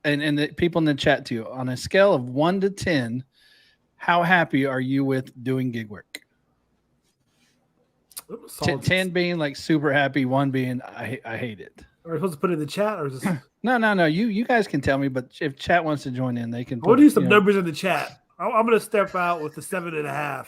and the people in the chat too, on a scale of 1 to 10, how happy are you with doing gig work? Solid. 10 being like super happy, 1 being I hate it. Are we supposed to put it in the chat or just? No. You guys can tell me, but if chat wants to join in, they can I want put to use some numbers in the chat. I'm going to step out with the 7.5.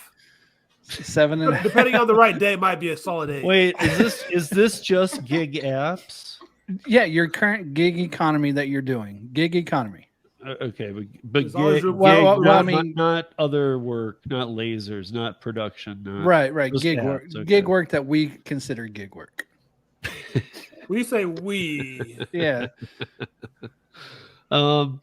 7.5. Depending on the right day, it might be a solid 8. Wait, is this just gig apps? Yeah, your current gig economy that you're doing. Gig economy. Okay, but There's always gig, room- Well, I not, mean- not other work, not lasers, not production, not Right. just Gig work. apps, okay. Gig work that we consider gig work. When you say we, Yeah. Um,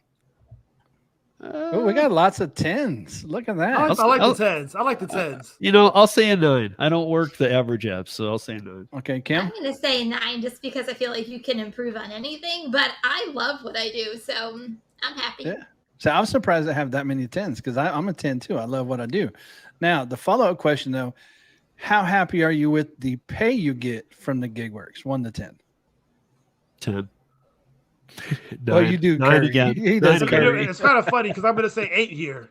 Oh, we got lots of 10s. Look at that. I like I'll- the 10s. I like the 10s. I'll say a 9. I don't work the average apps, so I'll say a 9. Okay, Kim? I'm going to say 9 just because I feel like you can improve on anything, but I love what I do, so I'm happy. Yeah. So I'm surprised I have that many 10s because I'm a 10 too. I love what I do. Now, the follow-up question though, how happy are you with the pay you get from the gig works? 1 to 10. 10. Well, you do 9 curry. again. He does 9 curry. again. It's kind of funny because I'm going to say 8 here.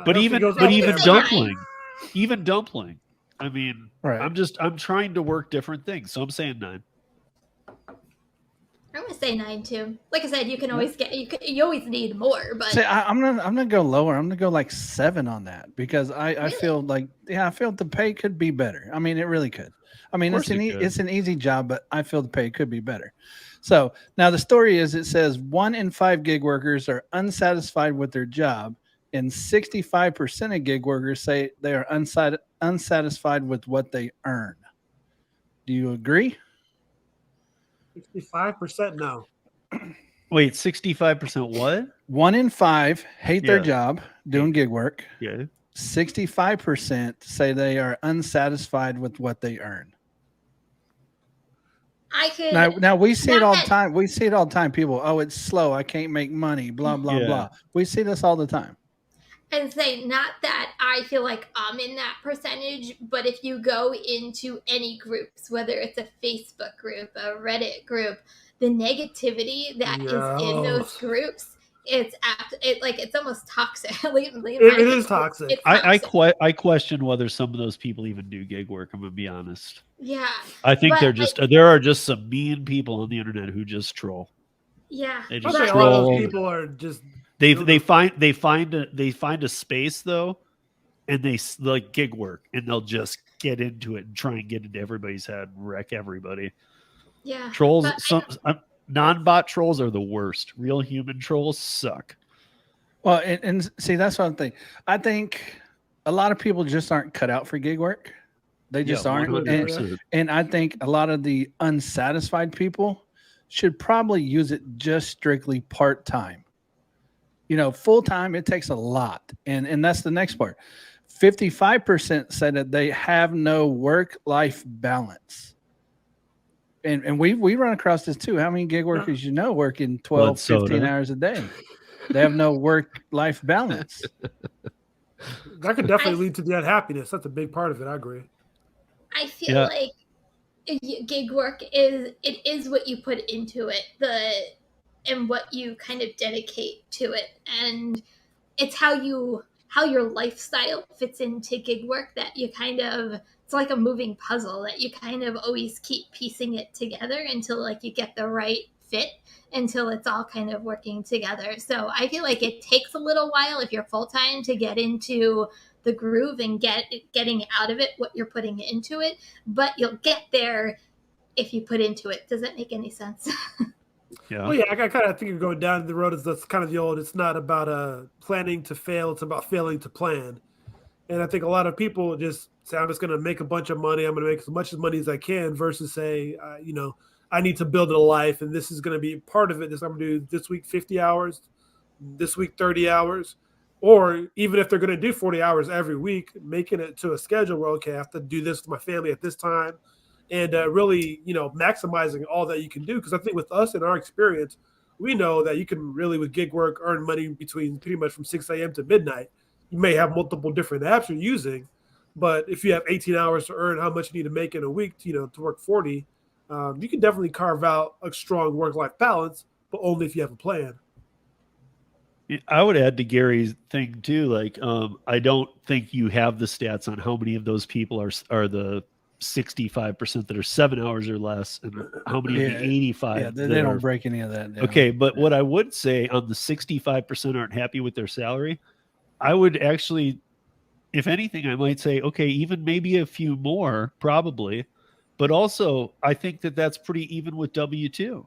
But even dumpling, I mean, Right. I'm trying to work different things, so I'm saying 9. I'm going to say 9 too. Like I said, you can always you always need more, but See, I'm gonna go lower. I'm gonna go like 7 on that because I feel like I feel the pay could be better. I mean, it really could. I mean, Of course it's an easy job, but I feel the pay could be better. So now the story is, it says 1 in 5 gig workers are unsatisfied with their job, and 65% of gig workers say they are unsatisfied with what they earn. Do you agree? 65% no. Wait, 65% what? 1 in 5 hate their Yeah. job doing gig work. Yeah. 65% say they are unsatisfied with what they earn. I could Now we see it all the Not- time. We see it all the time. People, oh, it's slow. I can't make money. Blah blah Yeah. blah. We see this all the time. and say not that I feel like I'm in that percentage, but if you go into any groups, whether it's a Facebook group, a Reddit group, the negativity that is in those Yes. groups, it's almost toxic. It is toxic. It's I toxic. question whether some of those people even do gig work. I'm gonna be honest. Yeah. I think But, there are just some mean people on the internet who just troll. Yeah. They I just think a lot of those troll. people are just They find a space though, and they like gig work, and they'll just get into it and try and get into everybody's head and wreck everybody. Yeah. Trolls, But non-bot trolls are the worst. Real human trolls suck. Well, and see, that's one thing. I think a lot of people just aren't cut out for gig work. They just Yeah, aren't. 100%. And I think a lot of the unsatisfied people should probably use it just strictly part time. Full time, it takes a lot. And that's the next part. 55% said that they have no work-life balance. And we run across this too. How many gig workers working 12, 15 hours a day? They have no work-life balance. that could definitely lead to the unhappiness. That's a big part of it. I agree. I feel Yeah. like gig work is what you put into it, and what you kind of dedicate to it, and it's how your lifestyle fits into gig work that you kind of, it's like a moving puzzle that you kind of always keep piecing it together until like you get the right fit, until it's all kind of working together. So I feel like it takes a little while if you're full-time to get into the groove and getting out of it what you're putting into it, but you'll get there if you put into it. Does that make any sense? Yeah. Well, yeah, I kind of think you're going down the road. That's kind of the old. It's not about planning to fail. It's about failing to plan. And I think a lot of people just say, "I'm just going to make a bunch of money. I'm going to make as much money as I can," versus say, I need to build a life, and this is going to be part of it. I'm going to do this week 50 hours, this week 30 hours, or even if they're going to do 40 hours every week, making it to a schedule where, okay, I have to do this with my family at this time. And really, maximizing all that you can do. Because I think with us in our experience, we know that you can really, with gig work, earn money between pretty much from 6 a.m. to midnight. You may have multiple different apps you're using, but if you have 18 hours to earn how much you need to make in a week, to work 40, you can definitely carve out a strong work-life balance, but only if you have a plan. I would add to Gary's thing too. Like, I don't think you have the stats on how many of those people are the 65% that are 7 hours or less, and how many of the 85. Yeah, they that don't are, break any of that down. Okay, but what I would say on the 65% aren't happy with their salary, I would actually, if anything, I might say, okay, even maybe a few more, probably. But also, I think that that's pretty even with W-2.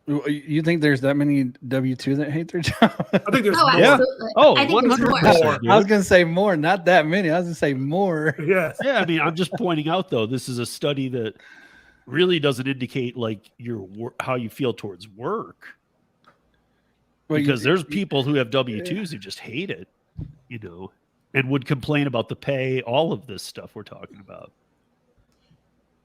You think there's that many W-2 that hate their job? I think there's Oh, more. absolutely. Oh, I think there's more. 100%. I was going to say more, not that many. I was going to say more. Yes. Yeah, I mean, I'm just pointing out, though, this is a study that really doesn't indicate like how you feel towards work. Well, Because there's people who have W-2s who just hate it, and would complain about the pay, all of this stuff we're talking about.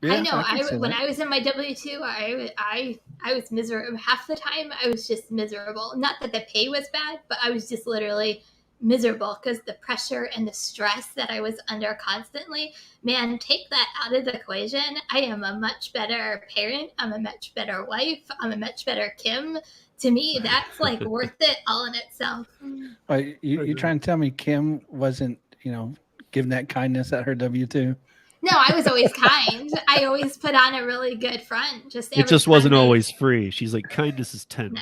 Yeah, I know. can see When that. I was in my W-2, I was miserable. Half the time, I was just miserable. Not that the pay was bad, but I was just literally miserable because the pressure and the stress that I was under constantly. Man, take that out of the equation. I am a much better parent. I'm a much better wife. I'm a much better Kim. To me, that's like worth it all in itself. You trying to tell me Kim wasn't, giving that kindness at her W-2? No, I was always kind. I always put on a really good front. It just wasn't always free. She's like, kindness is $10.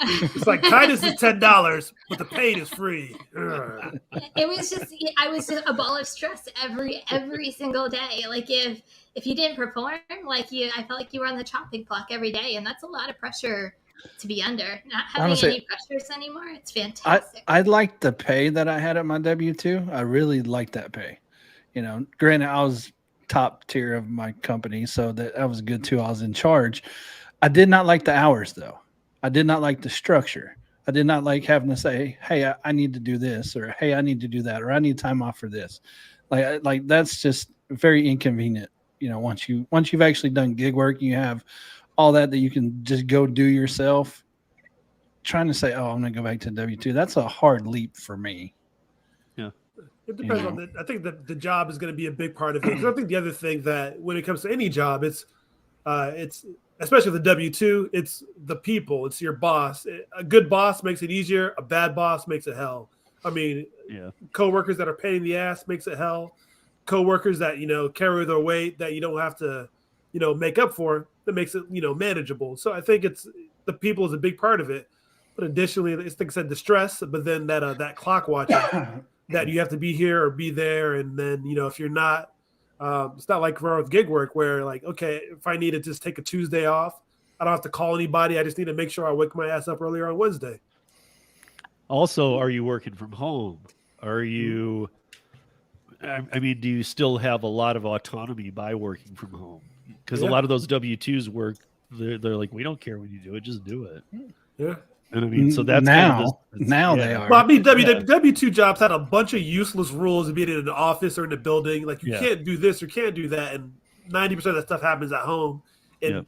It's like kindness is $10, but the pain is free. Ugh. It was just I was just a ball of stress every single day. Like if you didn't perform, I felt like you were on the chopping block every day, and that's a lot of pressure to be under. Not having Honestly, any pressures anymore, it's fantastic. I liked the pay that I had at my W-2. I really liked that pay. Granted, I was top tier of my company, so that was good too. I was in charge. I did not like the hours, though. I did not like the structure. I did not like having to say, hey, I need to do this, or hey, I need to do that, or I need time off for this. Like that's just very inconvenient. Once you've actually done gig work, you have all that you can just go do yourself. Trying to say, oh, I'm going to go back to W-2. That's a hard leap for me. It depends on I think that the job is going to be a big part of it. 'Cause I think the other thing that when it comes to any job, it's especially the W-2, it's the people, it's your boss. A good boss makes it easier. A bad boss makes it hell. I mean, coworkers that are pain in the ass makes it hell. Coworkers that, carry their weight that you don't have to, make up for, that makes it, manageable. So I think it's the people is a big part of it. But additionally, it's like I said, the stress, but then that clock watching. That you have to be here or be there, and then if you're not, it's not like with gig work where like, okay, if I need to just take a Tuesday off, I don't have to call anybody. I just need to make sure I wake my ass up earlier on Wednesday. Also, are you working from home? Are you? I mean, do you still have a lot of autonomy by working from home? Because a lot of those W-2s work. They're like, we don't care when you do it, just do it. Yeah. And I mean, so that's now they are. Well, I mean, W-2 jobs had a bunch of useless rules of being in an office or in a building. Like you can't do this or can't do that, and 90% of that stuff happens at home. And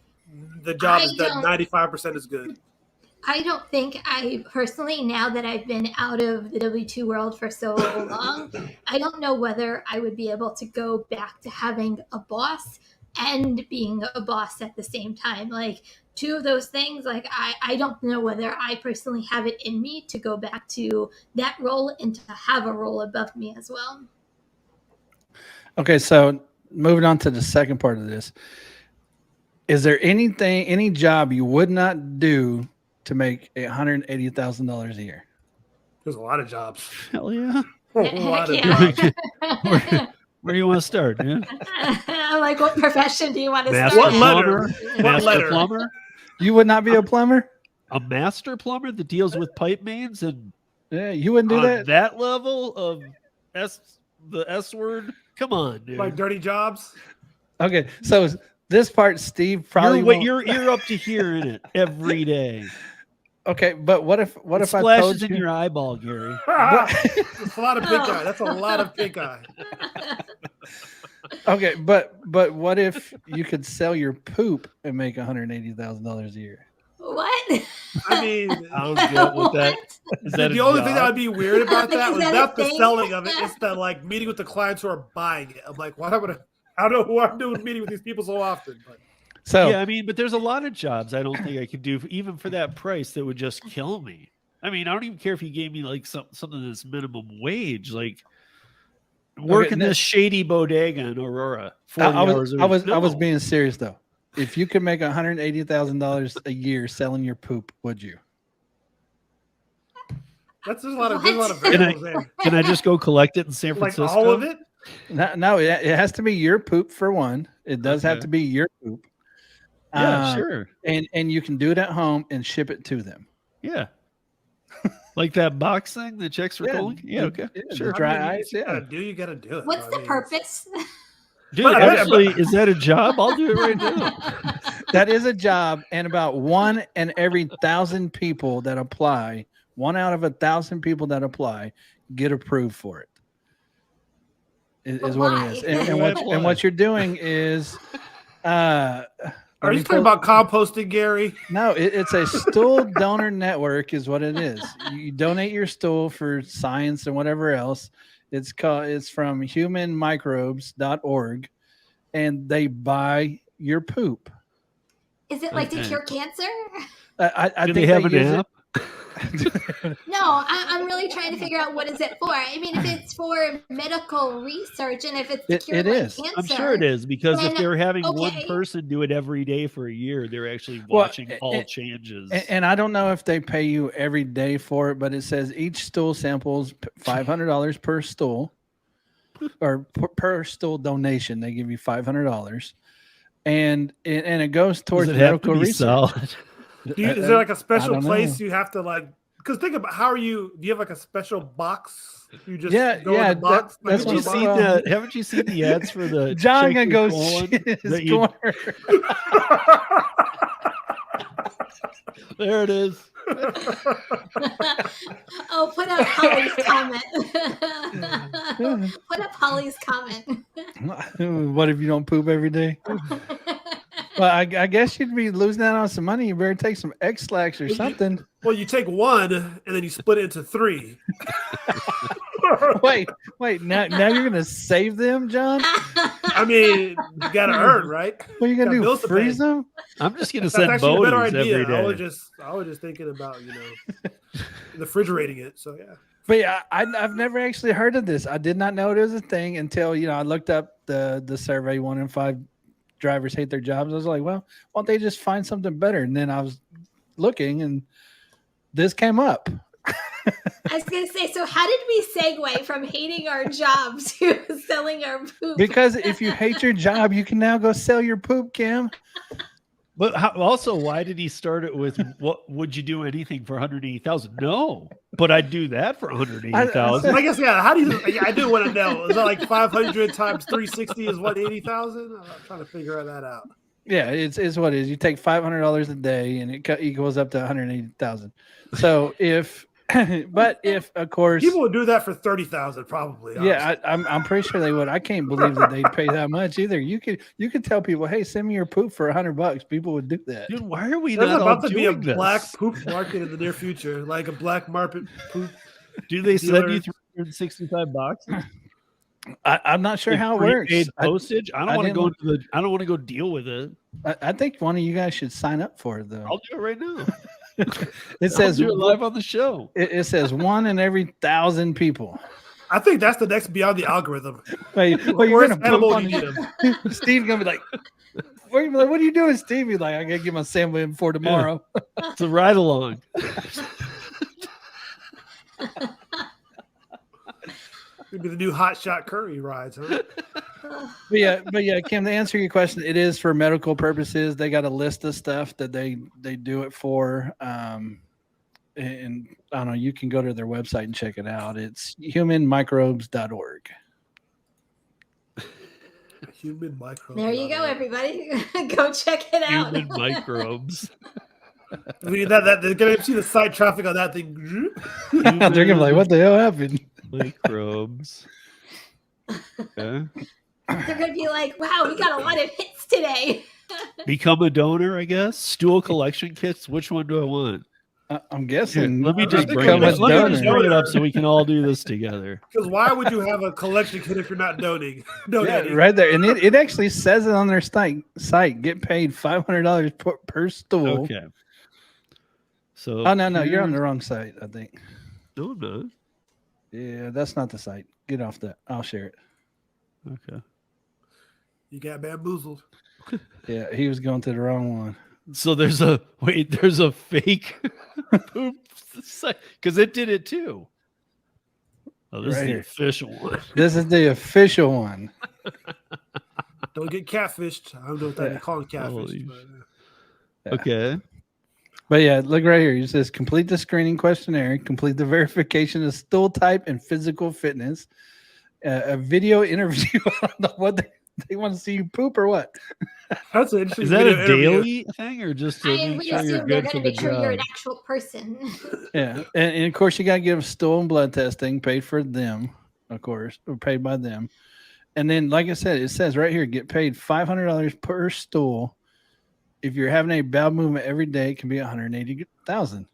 the job is done 95% is good. I don't think I personally, now that I've been out of the W-2 world for so long, I don't know whether I would be able to go back to having a boss and being a boss at the same time. Like two of those things, like I don't know whether I personally have it in me to go back to that role and to have a role above me as well. Okay, so moving on to the second part of this. Is there any job you would not do to make $180,000 a year? There's a lot of jobs. Hell yeah. A lot of jobs. Where do you want to start? Yeah? I'm like, what profession do you want to Master start? plumber? What Master letter? plumber? You would not be a plumber? A master plumber that deals with pipe mains and Yeah, you wouldn't do on that? level of the S word? Come on, dude. Like dirty jobs. Okay, so this part, Steve probably won't- you're up to hearing it every day. Okay, but what if I splashes told in you your eyeball, Gary? That's a lot of pink eye. That's a lot of pink eye. Okay, but what if you could sell your poop and make $180,000 a year? What? I mean, I don't get what that is. That the a only job? thing that would be weird about that Is was that a not the thing? selling of it. It's the like meeting with the clients who are buying it. I'm like, I don't know who I'm doing meeting with these people so often. But So yeah, I mean, but there's a lot of jobs I don't think I could do even for that price that would just kill me. I mean, I don't even care if you gave me like something that's minimum wage, like working this shady bodega in Aurora, 40 hours a week. I was being serious though. If you could make $180,000 a year selling your poop, would you? There's a lot of variables there. Can I just go collect it in San Like Francisco? all of it? No, it has to be your poop for one. It does have Okay. to be your poop. Yeah, sure. And you can do it at home and ship it to them. Yeah. Like that box thing that checks for colon? Yeah, okay. Sure. Dry ice, You yeah. gotta do it. What's the purpose? Dude, But- actually, is that a job? I'll do it right now. That is a job, and about 1 in every 1,000 people that apply, 1 out of 1,000 people that apply, get approved for it. Is what it is. And what you're doing is Are you talking about composting, Gary? No, it's a stool donor network is what it is. You donate your stool for science and whatever else. It's from humanmicrobes.org, and they buy your poop. Is it like to cure cancer? I Do think they have an use app? No, I'm really trying to figure out what is it for. I mean, if it's for medical research and if it's to cure cancer, I'm sure it is, because if then, they're having one okay. person do it every day for a year, they're actually watching all changes. And I don't know if they pay you every day for it, but it says each stool samples $500 per stool, or per stool donation. They give you $500, and it goes towards Does it have medical to be research. solid? Is there like a I special don't place know. you have to like? Because think about do you have like a special box? You just Yeah, go in yeah, the box. that's Haven't you what- seen well- that? Haven't you seen the ads for the John shake gonna your go colon shit in his that you- corner. There it is. Oh, put up Holly's comment. Put up Holly's comment. What if you don't poop every day? Well, I guess you'd be losing out on some money. You better take some X-Lax or something. Well, you take one and then you split it into 3. Wait. Now you're gonna save them, John? I mean, you gotta earn, right? What are you gonna Got do? bills to Freeze pay. them? I'm just gonna That's send actually a better bonus idea. every day. I was just thinking about refrigerating it. So yeah. But yeah, I've never actually heard of this. I did not know it was a thing until I looked up the survey. 1 in 5 drivers hate their jobs. I was like, well, why don't they just find something better? And then I was looking, and this came up. I was gonna say, so how did we segue from hating our job to selling our poop? Because if you hate your job, you can now go sell your poop, Kim. But also, why did he start it with "What would you do anything for 180,000"? No, but I'd do that for 180,000. I guess yeah. How do you? I do want to know. Is that like 500 times 360 is what 80,000? I'm trying to figure that out. Yeah, it's what it is. You take $500 a day, and it equals up to 180,000. So if of course People would do that for 30,000 probably. yeah, I'm pretty sure they would. I can't believe that they'd pay that much either. You could tell people, hey, send me your poop for $100. People would do that. Dude, why are we There's not about all to be a doing this? black poop market in the near future, like a black market poop. Do they send you dealer. 365 boxes? I'm not sure how it works. Prepaid postage? I I don't want to didn't go into I don't want to go deal with it. I think one of you guys should sign up for it, though. I'll do it right now. It says I'll do it live on the show. it says 1 in every 1,000 people. I think that's the next beyond the algorithm. Wait, you're Where's gonna poop animal on you get 'em? Steve's gonna be like, what are you doing, Steve? He's like, I gotta get my sample in for tomorrow. It's a ride along. It'd be the new hot shot curry rides, huh? But yeah, Kim, to answer your question, it is for medical purposes. They got a list of stuff that they do it for. And I don't know, you can go to their website and check it out. It's humanmicrobes.org. Human micro. There you go, everybody. Go check it out. Human microbes. We need that they're gonna see the site traffic on that thing. They're gonna be like, what the hell happened? Microbes. Okay. They're gonna be like, wow, we got a lot of hits today. Become a donor, I guess. Stool collection kits. Which one do I want? I'm guessing. Let me just bring become it a up. Let me just donor. bring it up so we can all do this together. Because why would you have a collection kit if you're not donating? Yeah, right there, and it actually says it on their site. Get paid $500 per stool. Okay. So. Oh no, you're on the wrong site. I think. No, I'm not. Yeah, that's not the site. Get off that. I'll share it. Okay. You got bamboozled. Yeah, he was going to the wrong one. So there's a fake poop site because it did it too. Oh, this is the official one. This is the official one. Don't get catfished. I don't know what they call it catfish. Okay. But yeah, look right here. It says complete the screening questionnaire, complete the verification of stool type and physical fitness, a video interview. I don't know what they want to see you poop or what. That's an interesting. Is that a interview. daily thing or just to I make would sure you're assume they're good going for to the make sure you're an job? actual person. Yeah, and of course you got to give stool and blood testing, paid for them, of course, or paid by them. And then, like I said, it says right here, get paid $500 per stool. If you're having a bowel movement every day, it can be $180,000.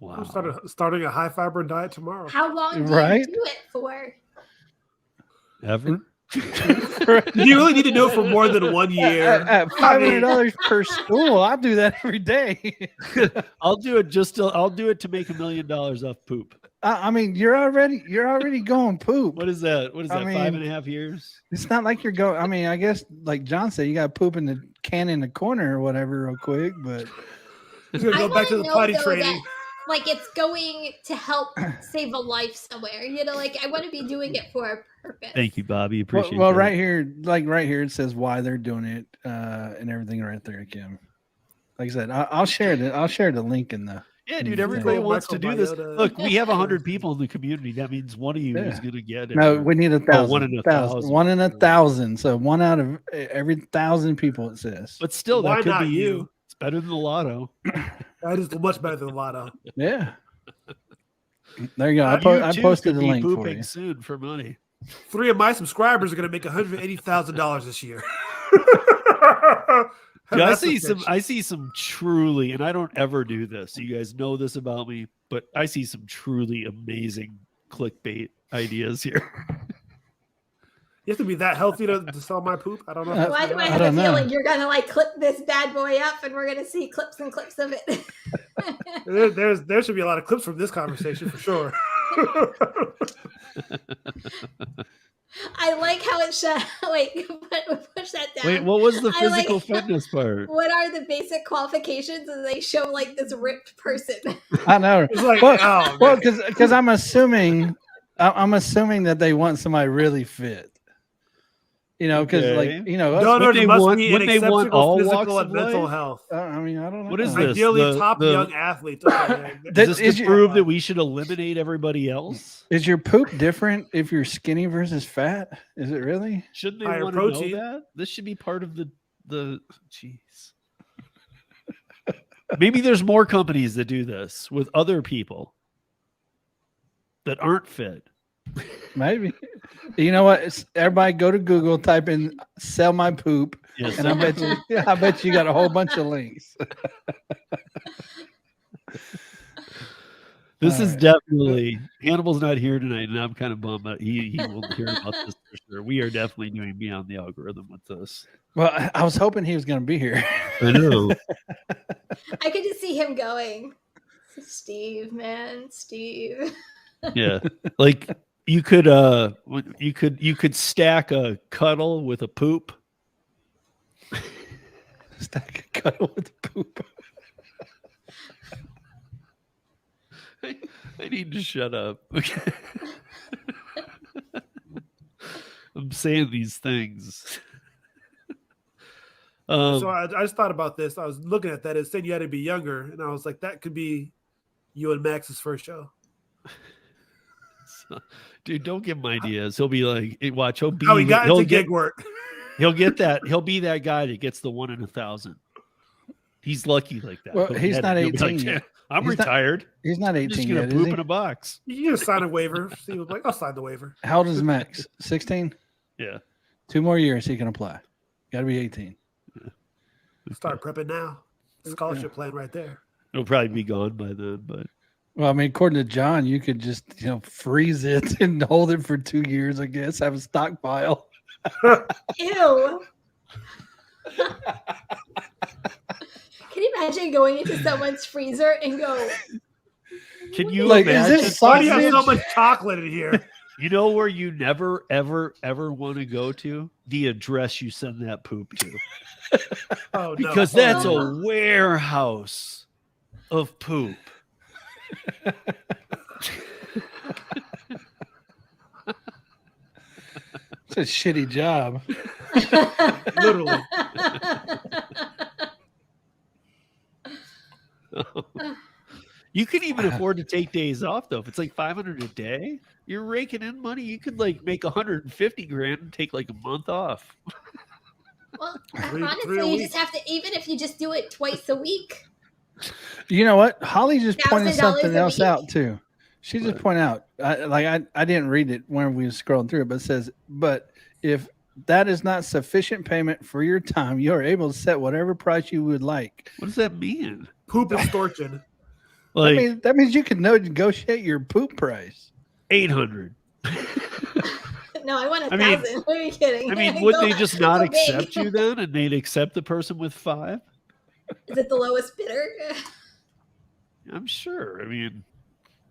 Wow. I'm starting a high fiber diet tomorrow. How long do Right? you do it for? Ever? Do you really need to do it for more than 1 year? At $500 per stool, I'll do that every day. I'll do it to make $1 million off poop. I mean, you're already going poop. What is that? What is that? I mean, 5.5 years? It's not like you're going. I mean, I guess like John said, you got to poop in the can in the corner or whatever real quick. But He's gonna go back to the potty training. That, like it's going to help save a life somewhere. You know, like I want to be doing it for a purpose. Thank you, Bobby. Appreciate well, that. right here, it says why they're doing it and everything right there, Kim. Like I said, I'll share it. I'll share the link in the. Yeah, dude, everybody wants to do this. Microbiota. Look, we have 100 people in the community. That means one of you is going to get it. No, we need 1,000. one in 1,000. 1 in 1,000. So 1 out of every 1,000 people, it says. But still, Why that could not be you. you? It's better than the lotto. That is much better than Lotto. Yeah. There you go. You I too posted could the be link for pooping you. soon for money. 3 of my subscribers are going to make $180,000 this year. Yeah, That's the pitch. I see some truly, and I don't ever do this. You guys know this about me, but I see some truly amazing clickbait ideas here. You have to be that healthy to sell my poop. I don't know. Why do I I have a don't know. feeling you're gonna like clip this bad boy up, and we're gonna see clips and clips of it? There should be a lot of clips from this conversation for sure. I like how it wait, push that down. Wait, what was the I like- physical fitness part? What are the basic qualifications? And they show like this ripped person. I know. It's like, Well, oh, well, man. because I'm assuming that they want somebody really fit. You know, because Okay. like us- Donors they must want- be in wouldn't they want exceptional all walks physical of and mental life? health. I mean, I don't know. What is this? Ideally, top The- young athletes. Okay. Is Is this to your- prove that we should eliminate everybody else? Is your poop different if you're skinny versus fat? Is it really? Shouldn't they Higher want to protein. know that? This should be part of the jeez. Maybe there's more companies that do this with other people that aren't fit. Maybe. You know what? Everybody go to Google, type in "sell my poop," Yes. and I bet you got a whole bunch of links. This All is right. definitely Hannibal's not here tonight, and I'm kind of bummed that he won't hear about this for sure. We are definitely doing beyond the algorithm with this. Well, I was hoping he was going to be here. I know. I could just see him going, Steve, man, Steve. Yeah, like you could stack a cuddle with a poop. Stack a cuddle with poop. I need to shut up. Okay. I'm saying these things. So I just thought about this. I was looking at that. It said you had to be younger, and I was like, that could be you and Max's first show. Dude, don't give him ideas. He'll be like, hey, watch. He'll be. How he got he'll into get, gig work. He'll get that. He'll be that guy that gets the 1 in 1,000. He's lucky like that. Well, He'll he's get not it. He'll be 18 like, yet. "Yeah, I'm He's not- retired. He's not I'm just 18 gonna yet, is poop he? in a box." You just sign a waiver. Steve was like, I'll sign the waiver. How old is Max? 16? Yeah. 2 more years he can apply. Got to be 18. Start prepping now. Scholarship plan right there. It'll probably be gone by then, but Well, I mean, according to John, you could just freeze it and hold it for 2 years. I guess have a stockpile. Ew. Can you imagine going into someone's freezer and go, can you Like, is imagine? this Why do you have so sausage? much chocolate in here? You know where you never, ever, ever want to go to? The address you send that poop to. Oh no! Because that's Oh. a warehouse of poop. It's a shitty job. Literally. You can even afford to take days off though. If it's like $500 a day, you're raking in money. You could like make 150 grand and take like a month off. well, Three a honestly, you week. just have to, even if you just do it twice a week. You know what? Holly just pointed $1,000 something a else week? out too. She just pointed out, I didn't read it when we were scrolling through it, but it says, but if that is not sufficient payment for your time, you are able to set whatever price you would like. What does that mean? Poop extortion. Like That means you can negotiate your poop price. 800. No, I want I mean- 1,000. What are you kidding? I mean, would Go- they just not go big. accept you then, and they'd accept the person with 5? Is it the lowest bidder? I'm sure. I mean,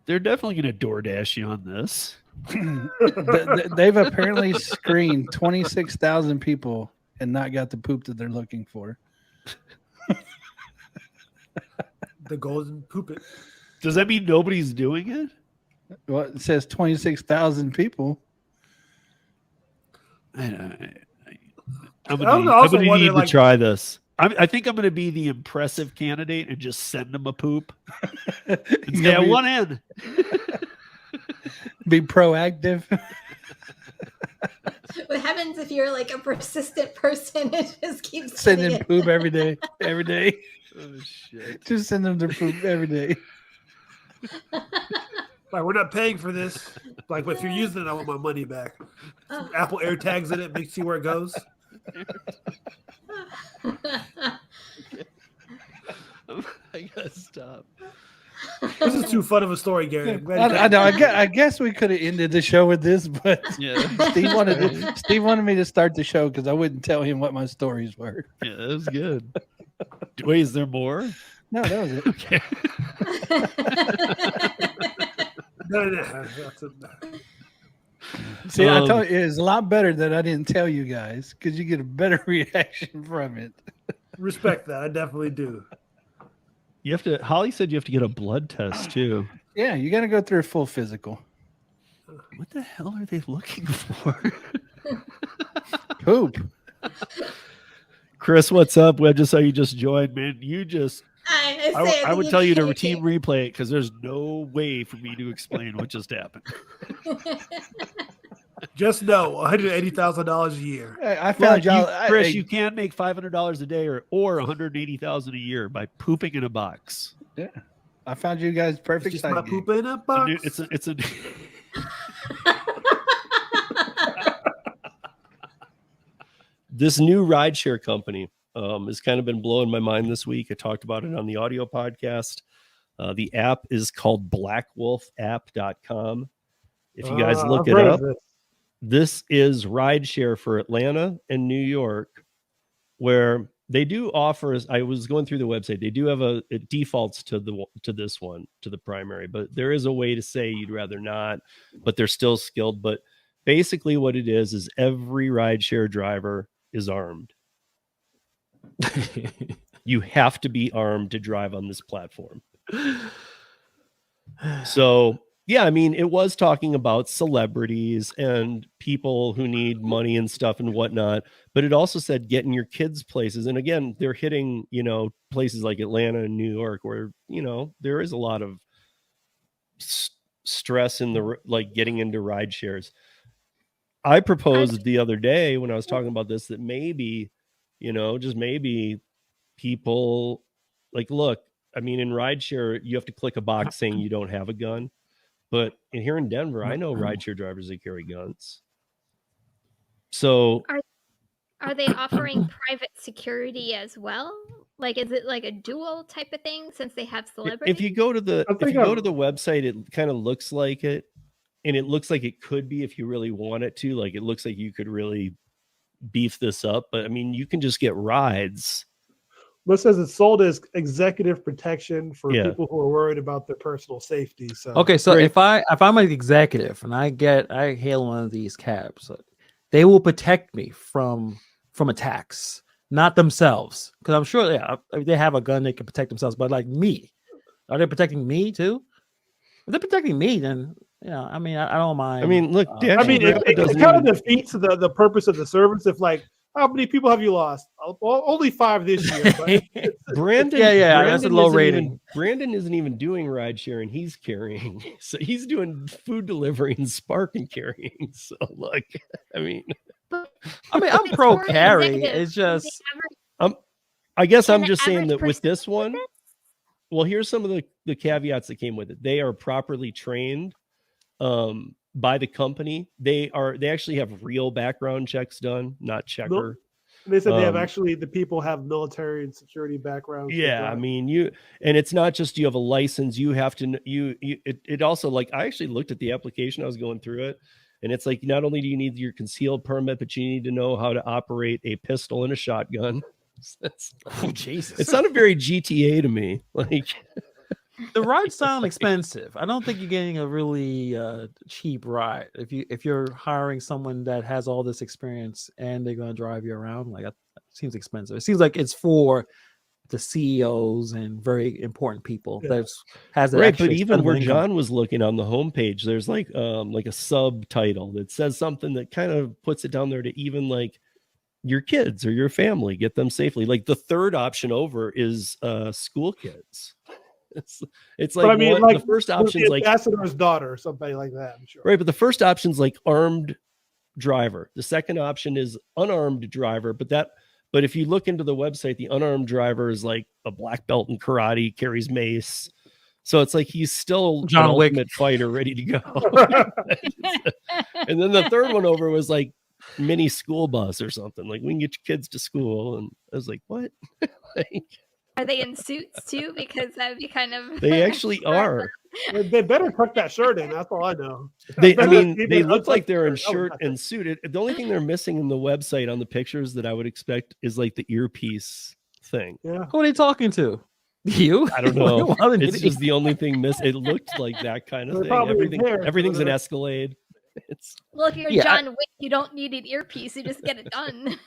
they're definitely going to DoorDash you on this. They've apparently screened 26,000 people and not got the poop that they're looking for. The golden poop it. Does that mean nobody's doing it? Well, it says 26,000 people. I'm I going also to wonder, need to like- try this. I think I'm going to be the impressive candidate and just send them a poop. And say, I want in. Be proactive. What happens if you're like a persistent person and just keeps Sending sending it? poop every day. Every day. Oh, shit. Just send them their poop every day. Like, we're not paying for this. Like, but if you're using it, I want my money back. Oh. Apple AirTags in it, see where it goes. I got to stop. This is too fun of a story, Gary. I'm glad you I know. I guess we could have ended the show with this, but Yeah. Steve wanted me to start the show because I wouldn't tell him what my stories were. Yeah, that was good. Wait, is there more? No, that was it. Okay. No. See, I told you it's a lot better that I didn't tell you guys because you get a better reaction from it. Respect that. I definitely do. You have to. Holly said you have to get a blood test too. Yeah, you got to go through a full physical. What the hell are they looking for? Poop. Chris, what's up? I just saw you just joined, man. You just. I would tell you to team replay it because there's no way for me to explain what just happened. Just know $180,000 a year. I found y'all. Chris, you can't make $500 a day or $180,000 a year by pooping in a box. Yeah, I found you guys It's perfect. just my side poop gig. in a box. It's a. This new rideshare company has kind of been blowing my mind this week. I talked about it on the audio podcast. The app is called blackwolfapp.com. If you guys look it up, this is rideshare for Atlanta and New York, where they do offer. I was going through the website. They do have it defaults to this one, to the primary, but there is a way to say you'd rather not, but they're still skilled. But basically what it is every rideshare driver is armed. You have to be armed to drive on this platform. So, yeah, I mean, it was talking about celebrities and people who need money and stuff and whatnot, but it also said getting your kids places. And again, they're hitting, places like Atlanta and New York where, there is a lot of stress in getting into ride shares. I proposed the other day when I was talking about this that maybe, just maybe people look, I mean, in rideshare, you have to click a box saying you don't have a gun. But here in Denver, I know rideshare drivers that carry guns. So Are they offering private security as well? Like, is it like a dual type of thing since they have celebrities? If you go to the I think I'm- website, it kind of looks like it, and it looks like it could be if you really want it to. Like, it looks like you could really beef this up, but I mean, you can just get rides. But it says it's sold as executive protection for Yeah. people who are worried about their personal safety. So Okay, so Right. if I'm an executive and I hail one of these cabs, they will protect me from attacks, not themselves, because I'm sure they have a gun, they can protect themselves. But like me, are they protecting me too? If they're protecting me, then I mean, I don't mind. I mean, look, I Dash mean, Rapper it doesn't kind of even- defeats the purpose of the service. If like, how many people have you lost? Well, only 5 this year. But Brandon, Yeah, that's a low isn't rating. even- Brandon isn't even doing ride sharing; he's carrying. So he's doing food delivery and Spark and carrying. So look, I mean, I mean, I'm It's pro for carry. executives. It's Do they just I guess Can I'm the just saying average that with person this afford one. this? Well, here's some of the caveats that came with it. They are properly trained by the company. They actually have real background checks done, not checker. they said they have Um, actually the people have military and security backgrounds. Yeah, I mean, and it's not just you have a license. You have to it also, like, I actually looked at the application. I was going through it, and it's like, not only do you need your concealed permit, but you need to know how to operate a pistol and a shotgun. Jesus. It sounded very GTA to me. Like, The rides sound expensive. I don't think you're getting a really cheap ride if you're hiring someone that has all this experience and they're going to drive you around. Like, that seems expensive. It seems like it's for the CEOs and very important people. Yeah. Has that right, extra but even where expendable income. John was looking on the homepage, there's like a subtitle that says something that kind of puts it down there to even like your kids or your family, get them safely. Like, the third option over is school kids. It's like, but I mean, the like first with option's the like ambassador's daughter or something like that. I'm sure. right, but the first option's like armed driver. The second option is unarmed driver, but if you look into the website, the unarmed driver is like a black belt in karate, carries mace. So it's like he's still John an Wick. ultimate fighter ready to go. And then the third one over was like mini school bus or something. Like, we can get your kids to school. And I was like, what? Like, Are they in suits too? Because that would be kind of. they actually are. They better tuck that shirt in. That's all I know. They Better look untuck like they're in the shirt. shirt and suit. The only thing they're missing in the website on the pictures that I would expect is like the earpiece thing. Yeah. Who are they talking to? You? I don't know. Why would It's they- just the only thing missing. It looked like that kind of They're thing. probably impaired, so Everything's an they're- Escalade. It's Well, if you're Yeah, John Wick, you don't need an earpiece. You just get it done.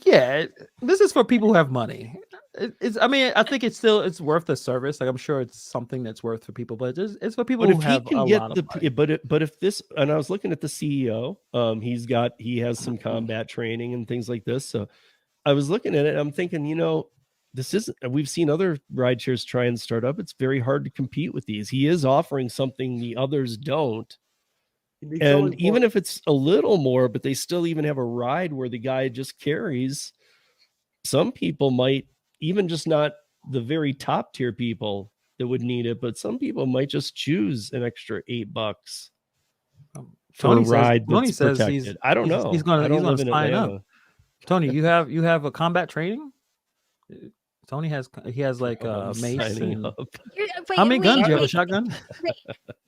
Yeah, this is for people who have money. I mean, I think it's worth the service. Like, I'm sure it's something that's worth for people, but it's for people but who if he have can a get lot the of money. but if this, and I was looking at the CEO, he has some combat training and things like this. So I was looking at it, I'm thinking, this isn't, we've seen other ride shares try and start up. It's very hard to compete with these. He is offering something the others don't. And even if it's a little more, but they still even have a ride where the guy just carries, some people might, even just not the very top tier people that would need it, but some people might just choose an extra $8 for a ride that's protected. I don't know. He's gonna I don't live in sign Atlanta. up. Tony, you have a combat training? Tony has like I'm mace. signing And, up. Wait, how many guns do you have? A wait, shotgun?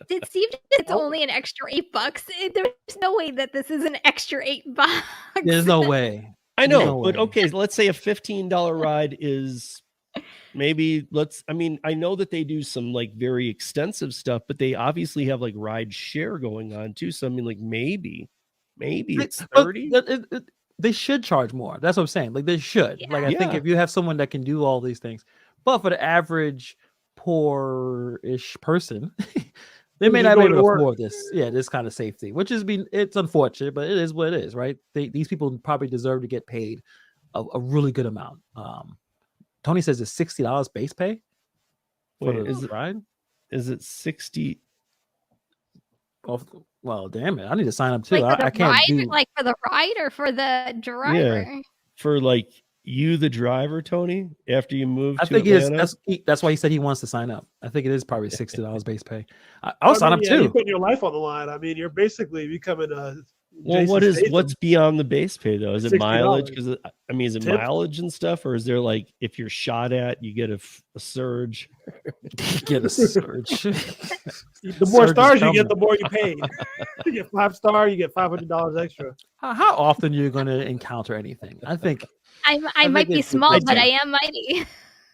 Did Steve just it's only an extra $8? There's no way that this is an extra $8. There's no way. I There's know, no but way. okay, let's say a $15 ride is maybe I know that they do some like very extensive stuff, but they obviously have like ride share going on too. So I mean, like maybe it's 30. They should charge more. That's what I'm saying. Like, they should. Yeah. Like, I think Yeah. if you have someone that can do all these things, but for the average poor-ish person, they may Who's not be going able to to work. afford this kind of safety, which it's unfortunate, but it is what it is, right? These people probably deserve to get paid a really good amount. Tony says it's $60 base pay for Wait, the is it ride. is it 60? Well, damn it! I need to sign up too. Like for the I can't ride, do. like for the ride or for the driver. For like you, the driver, Tony, after you move I to think Atlanta? that's why he said he wants to sign up. I think it is probably $60 base pay. I'll sign up You're too. putting your life on the line. I mean, you're basically becoming Well, Jason Statham, what's beyond the base pay though? Is it $60. mileage? Because I mean, is it Tips. mileage and stuff, or is there like if you're shot at, you get a surge? Get a surge. The more Surge is stars you coming. get, the more you pay. You get 5 star, you get $500 extra. How often are you going to encounter anything? I think I might be it's a small, good but thing. I am mighty.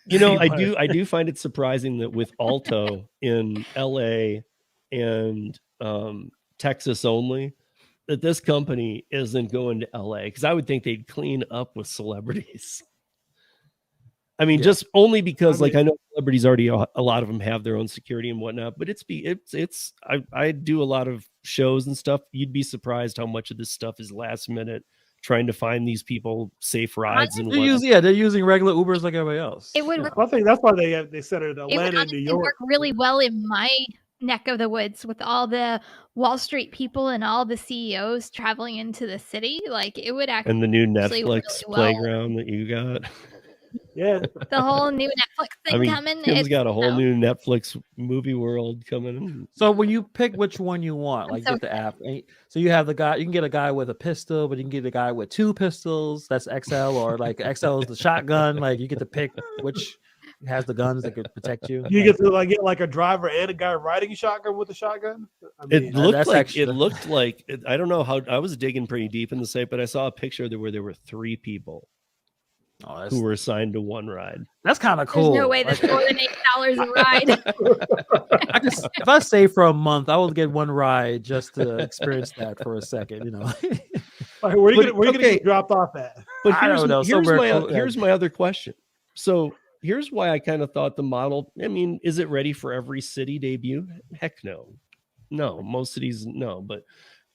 You know, You I do find it surprising that with Alto in LA and Texas only, that this company isn't going to LA, because I would think they'd clean up with celebrities. I mean, Yeah. just only because, I like, I know celebrities already, a lot of them have their own security and whatnot, but I do a lot of shows and stuff. You'd be surprised how much of this stuff is last minute, trying to find these people safe rides and whatnot. they're using regular Ubers like everybody else. It would Yeah. Well, I think that's why they set it in It would Atlanta and New honestly York. work really well in my neck of the woods with all the Wall Street people and all the CEOs traveling into the city. Like it would actually And the new Actually, Netflix really well. playground that you got. Yeah, the whole new Netflix thing I mean, coming. Tim's it's, got a whole no. new Netflix movie world coming. So when you pick which one you want, I'm like so get the app. So you have the guy. You can get a guy with a pistol, but you can get a guy with 2 pistols. That's XL, or like XL is the shotgun. Like you get to pick which has the guns that could protect you. you get to get like a driver and a guy riding a shotgun with a shotgun. I mean, It looked that's like extra. I don't know how, I was digging pretty deep in the site, but I saw a picture where there were 3 people Oh, who were assigned to one ride. that's kind of There's cool. no way that's more than $8 a ride. If I save for a month, I will get one ride just to experience that for a second. You know. like, where are you But, gonna get dropped off at? But I don't know, somewhere cool, here's my other question. So here's why I kind of thought the model, I mean, is it ready for every city debut? Heck no. No, most cities, no. But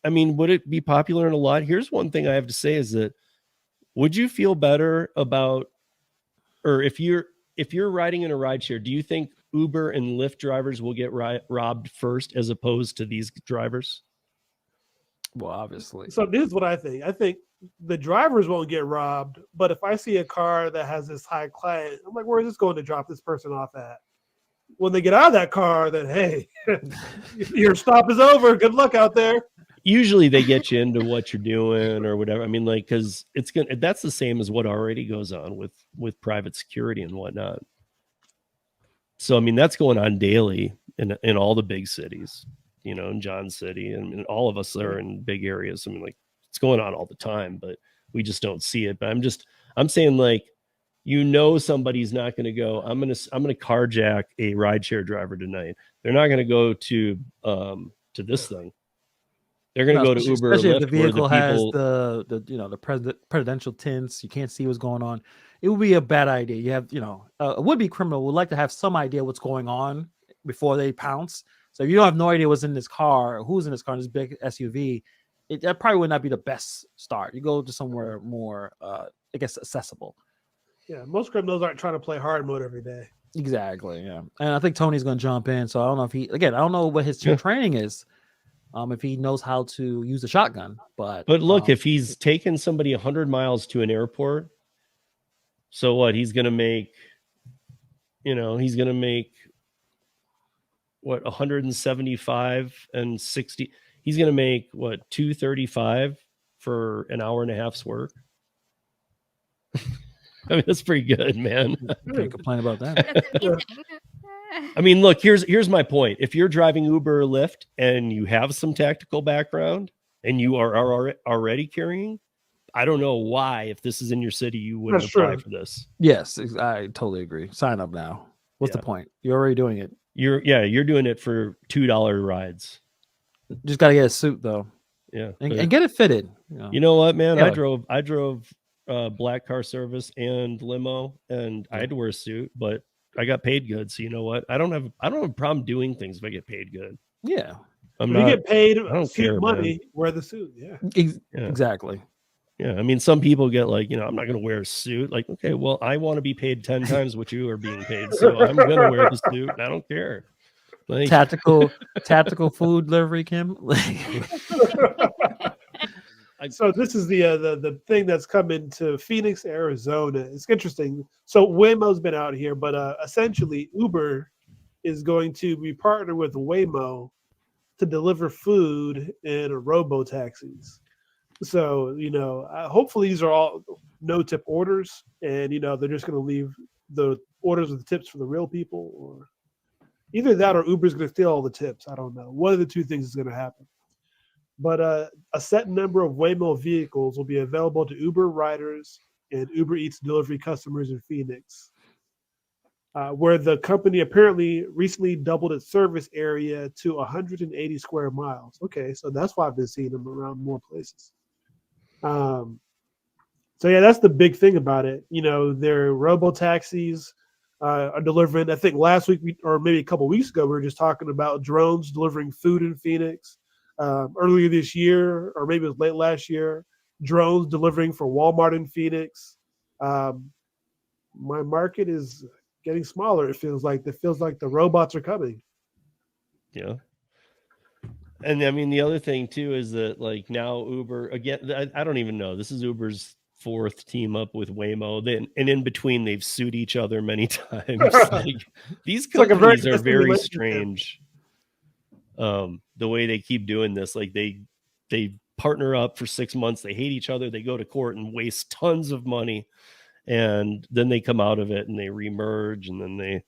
I mean, would it be popular in a lot? Here's one thing I have to say is that, would you feel better about, or if you're riding in a rideshare, do you think Uber and Lyft drivers will get robbed first as opposed to these drivers? Well, obviously. So this is what I think. I think the drivers won't get robbed, but if I see a car that has this high client, I'm like, where is this going to drop this person off at? When they get out of that car, then hey, your stop is over. Good luck out there. Usually they get you into what you're doing or whatever. I mean, like, because that's the same as what already goes on with private security and whatnot. So I mean, that's going on daily in all the big cities, you know, in John City, and all of us are in big areas. I mean, like, it's going on all the time, but we just don't see it. But I'm saying, like, you know, somebody's not going to go, I'm going to carjack a rideshare driver tonight. They're not going to go to this thing. They're going to go to Uber, especially or if the Lyft, vehicle where has people, the presidential tints. You can't see what's going on. It would be a bad idea. You have a would-be criminal would like to have some idea what's going on before they pounce. So if you don't have no idea what's in this car, or who's in this car, in this big SUV, that probably would not be the best start. You go to somewhere more, I guess, accessible. Yeah, most criminals aren't trying to play hard mode every day. Exactly. Yeah, and I think Tony's going to jump in. So I don't know if I don't know what his training is. If he knows how to use a shotgun, but look, if he's taken somebody 100 miles to an airport, so what? He's going to make, what, 175 and 60. He's going to make what, 235 for an hour and a half's work. I mean, that's pretty good, man. can't complain about that. That's amazing. I mean, look, here's my point. If you're driving Uber or Lyft and you have some tactical background and you are already carrying, I don't know why, if this is in your city, you wouldn't apply for this. Yes, I totally agree. Sign up now. What's the point? You're already doing it. You're doing it for $2 rides. Just got to get a suit though. Yeah, and get it fitted. You know what, man? Yeah. I drove black car service and limo, and I had to wear a suit, but I got paid good. So you know what? I don't have a problem doing things if I get paid good. Yeah, you get paid suit care, money, wear the suit. Yeah, exactly. Yeah, I mean, some people get like, I'm not going to wear a suit. Like, okay, well, I want to be paid 10 times what you are being paid, so I'm going to wear the suit. And I don't care. Like, tactical food delivery, Kim. So this is the thing that's coming to Phoenix, Arizona. It's interesting. So Waymo's been out here, but essentially Uber is going to be partnered with Waymo to deliver food in robo taxis. So, hopefully these are all no tip orders, and they're just going to leave the orders with the tips for the real people, or either that or Uber's going to steal all the tips. I don't know. One of the two things is going to happen. But a set number of Waymo vehicles will be available to Uber riders and Uber Eats delivery customers in Phoenix, where the company apparently recently doubled its service area to 180 square miles. Okay, so that's why I've been seeing them around more places. So yeah, that's the big thing about it. Their robo taxis are delivering. I think last week or maybe a couple weeks ago, we were just talking about drones delivering food in Phoenix. Earlier this year, or maybe it was late last year, drones delivering for Walmart in Phoenix. My market is getting smaller. It feels like the robots are coming. Yeah. And I mean, the other thing too is that like now Uber again, I don't even know. This is Uber's fourth team up with Waymo. Then and in between they've sued each other many times. Like these It's like a very companies are distant very relationship. strange. The way they keep doing this, like they partner up for 6 months, they hate each other, they go to court and waste tons of money, and then they come out of it and they remerge, and then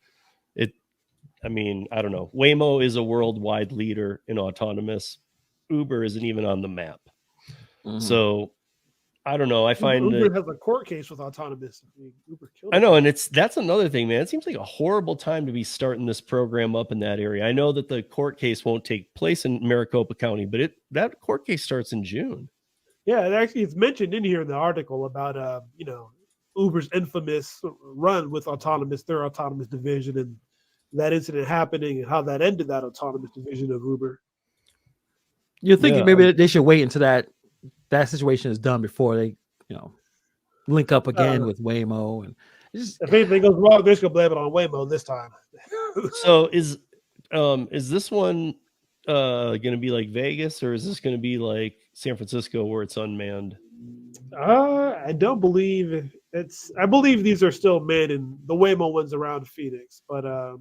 I mean, I don't know. Waymo is a worldwide leader in autonomous. Uber isn't even on the map. Mhm. So I don't know. I find Uber that, has a court case with autonomous. Uber killed I know, it. and that's another thing, man. It seems like a horrible time to be starting this program up in that area. I know that the court case won't take place in Maricopa County, but that court case starts in June. Yeah, it's mentioned in here in the article about Uber's infamous run with their autonomous division, and that incident happening and how that ended that autonomous division of Uber. You're thinking Yeah. maybe they should wait until that situation is done before they, link up again with Waymo, and it's just, If anything goes wrong, they're just gonna blame it on Waymo this time. So is this one going to be like Vegas, or is this going to be like San Francisco where it's unmanned? I don't believe I believe these are still manned, and the Waymo ones around Phoenix, but I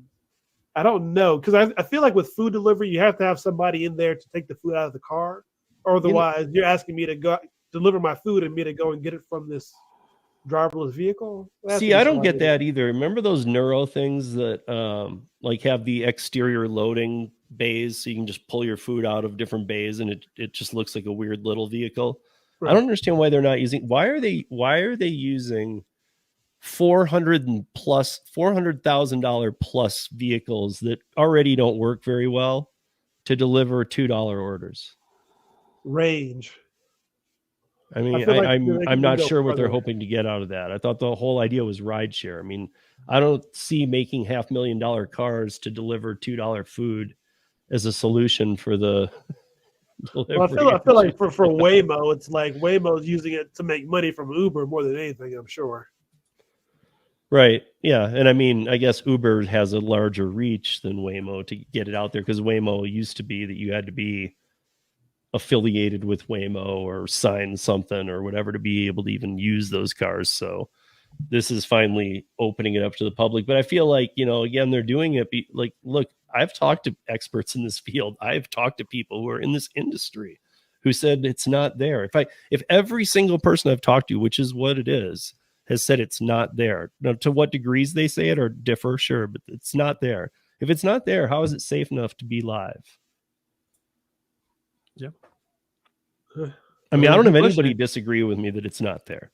don't know, because I feel like with food delivery, you have to have somebody in there to take the food out of the car, or otherwise you're asking me to go deliver my food and me to go and get it from this driverless vehicle. See, I don't get that either. Remember those neuro things that like have the exterior loading bays, so you can just pull your food out of different bays, and it just looks like a weird little vehicle. Right. I don't understand why they're not using. Why are they using $400,000 plus vehicles that already don't work very well to deliver $2 orders? Range. I mean, feel like I'm not go sure what they're further. hoping to get out of that. I thought the whole idea was rideshare. I mean, I don't see making $500,000 cars to deliver $2 food as a solution for the delivery. Well, I feel like for Waymo, it's like Waymo's using it to make money from Uber more than anything, I'm sure. Right. Yeah. And I mean, I guess Uber has a larger reach than Waymo to get it out there, because Waymo used to be that you had to be affiliated with Waymo or sign something or whatever to be able to even use those cars. So this is finally opening it up to the public. But I feel like, again, they're doing it. Like, look, I've talked to experts in this field. I've talked to people who are in this industry who said it's not there. If every single person I've talked to, which is what it is, has said it's not there. Now, to what degrees they say it or differ, sure, but it's not there. If it's not there, how is it safe enough to be live? Yeah. I mean, I don't have anybody disagree with me that it's not there.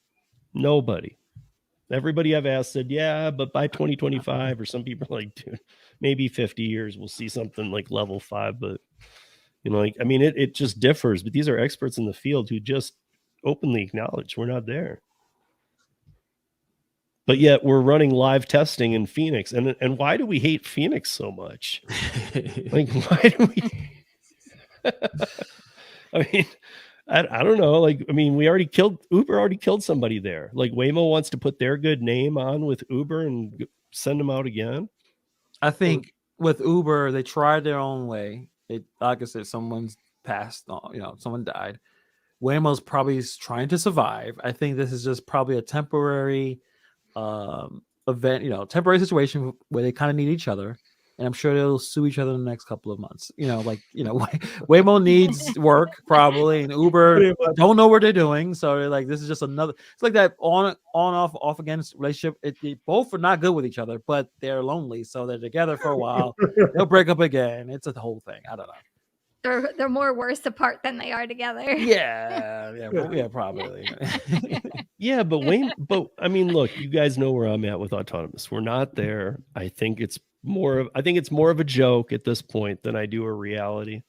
Nobody. Everybody I've asked said, yeah, but by 2025, or some people are like, dude, maybe 50 years, we'll see something like level 5. But, I mean, it just differs. But these are experts in the field who just openly acknowledge we're not there. But yet we're running live testing in Phoenix. And why do we hate Phoenix so much? Like, why do we? I mean, I don't know. Like, I mean, Uber already killed somebody there. Like, Waymo wants to put their good name on with Uber and send them out again. I think with Uber, they tried their own way. Like I said, someone's passed on, someone died. Waymo's probably trying to survive. I think this is just probably a temporary event, temporary situation where they kind of need each other. and I'm sure they'll sue each other in the next couple of months. Waymo needs work probably, and Uber Pretty much. don't know what they're doing. So they're like, this is just another. It's like that on off again relationship. They both are not good with each other, but they're lonely, so they're together for a while. They'll break up again. It's a whole thing. I don't know. They're more worse apart than they are together. Yeah, probably. Yeah, but I mean, look, you guys know where I'm at with autonomous. We're not there. I think it's more of a joke at this point than I do a reality.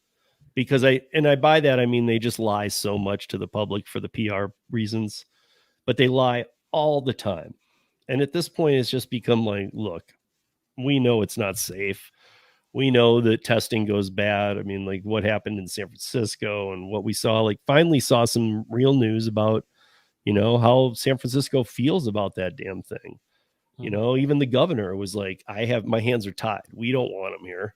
Because I by that I mean they just lie so much to the public for the PR reasons, but they lie all the time. And at this point it's just become like, look, we know it's not safe. We know that testing goes bad. I mean, like what happened in San Francisco and what we saw, like finally saw some real news about, how San Francisco feels about that damn thing. Even the governor was like, my hands are tied. We don't want them here.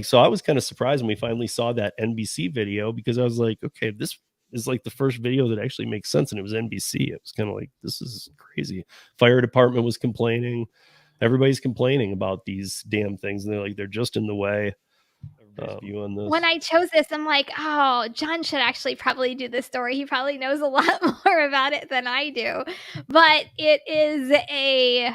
So I was kind of surprised when we finally saw that NBC video, because I was like, okay, this is like the first video that actually makes sense. And it was NBC. It was kind of like, this is crazy. Fire department was complaining. Everybody's complaining about these damn things. And they're just in the way. View on this. When I chose this, I'm like, oh, John should actually probably do this story. He probably knows a lot more about it than I do. But it is a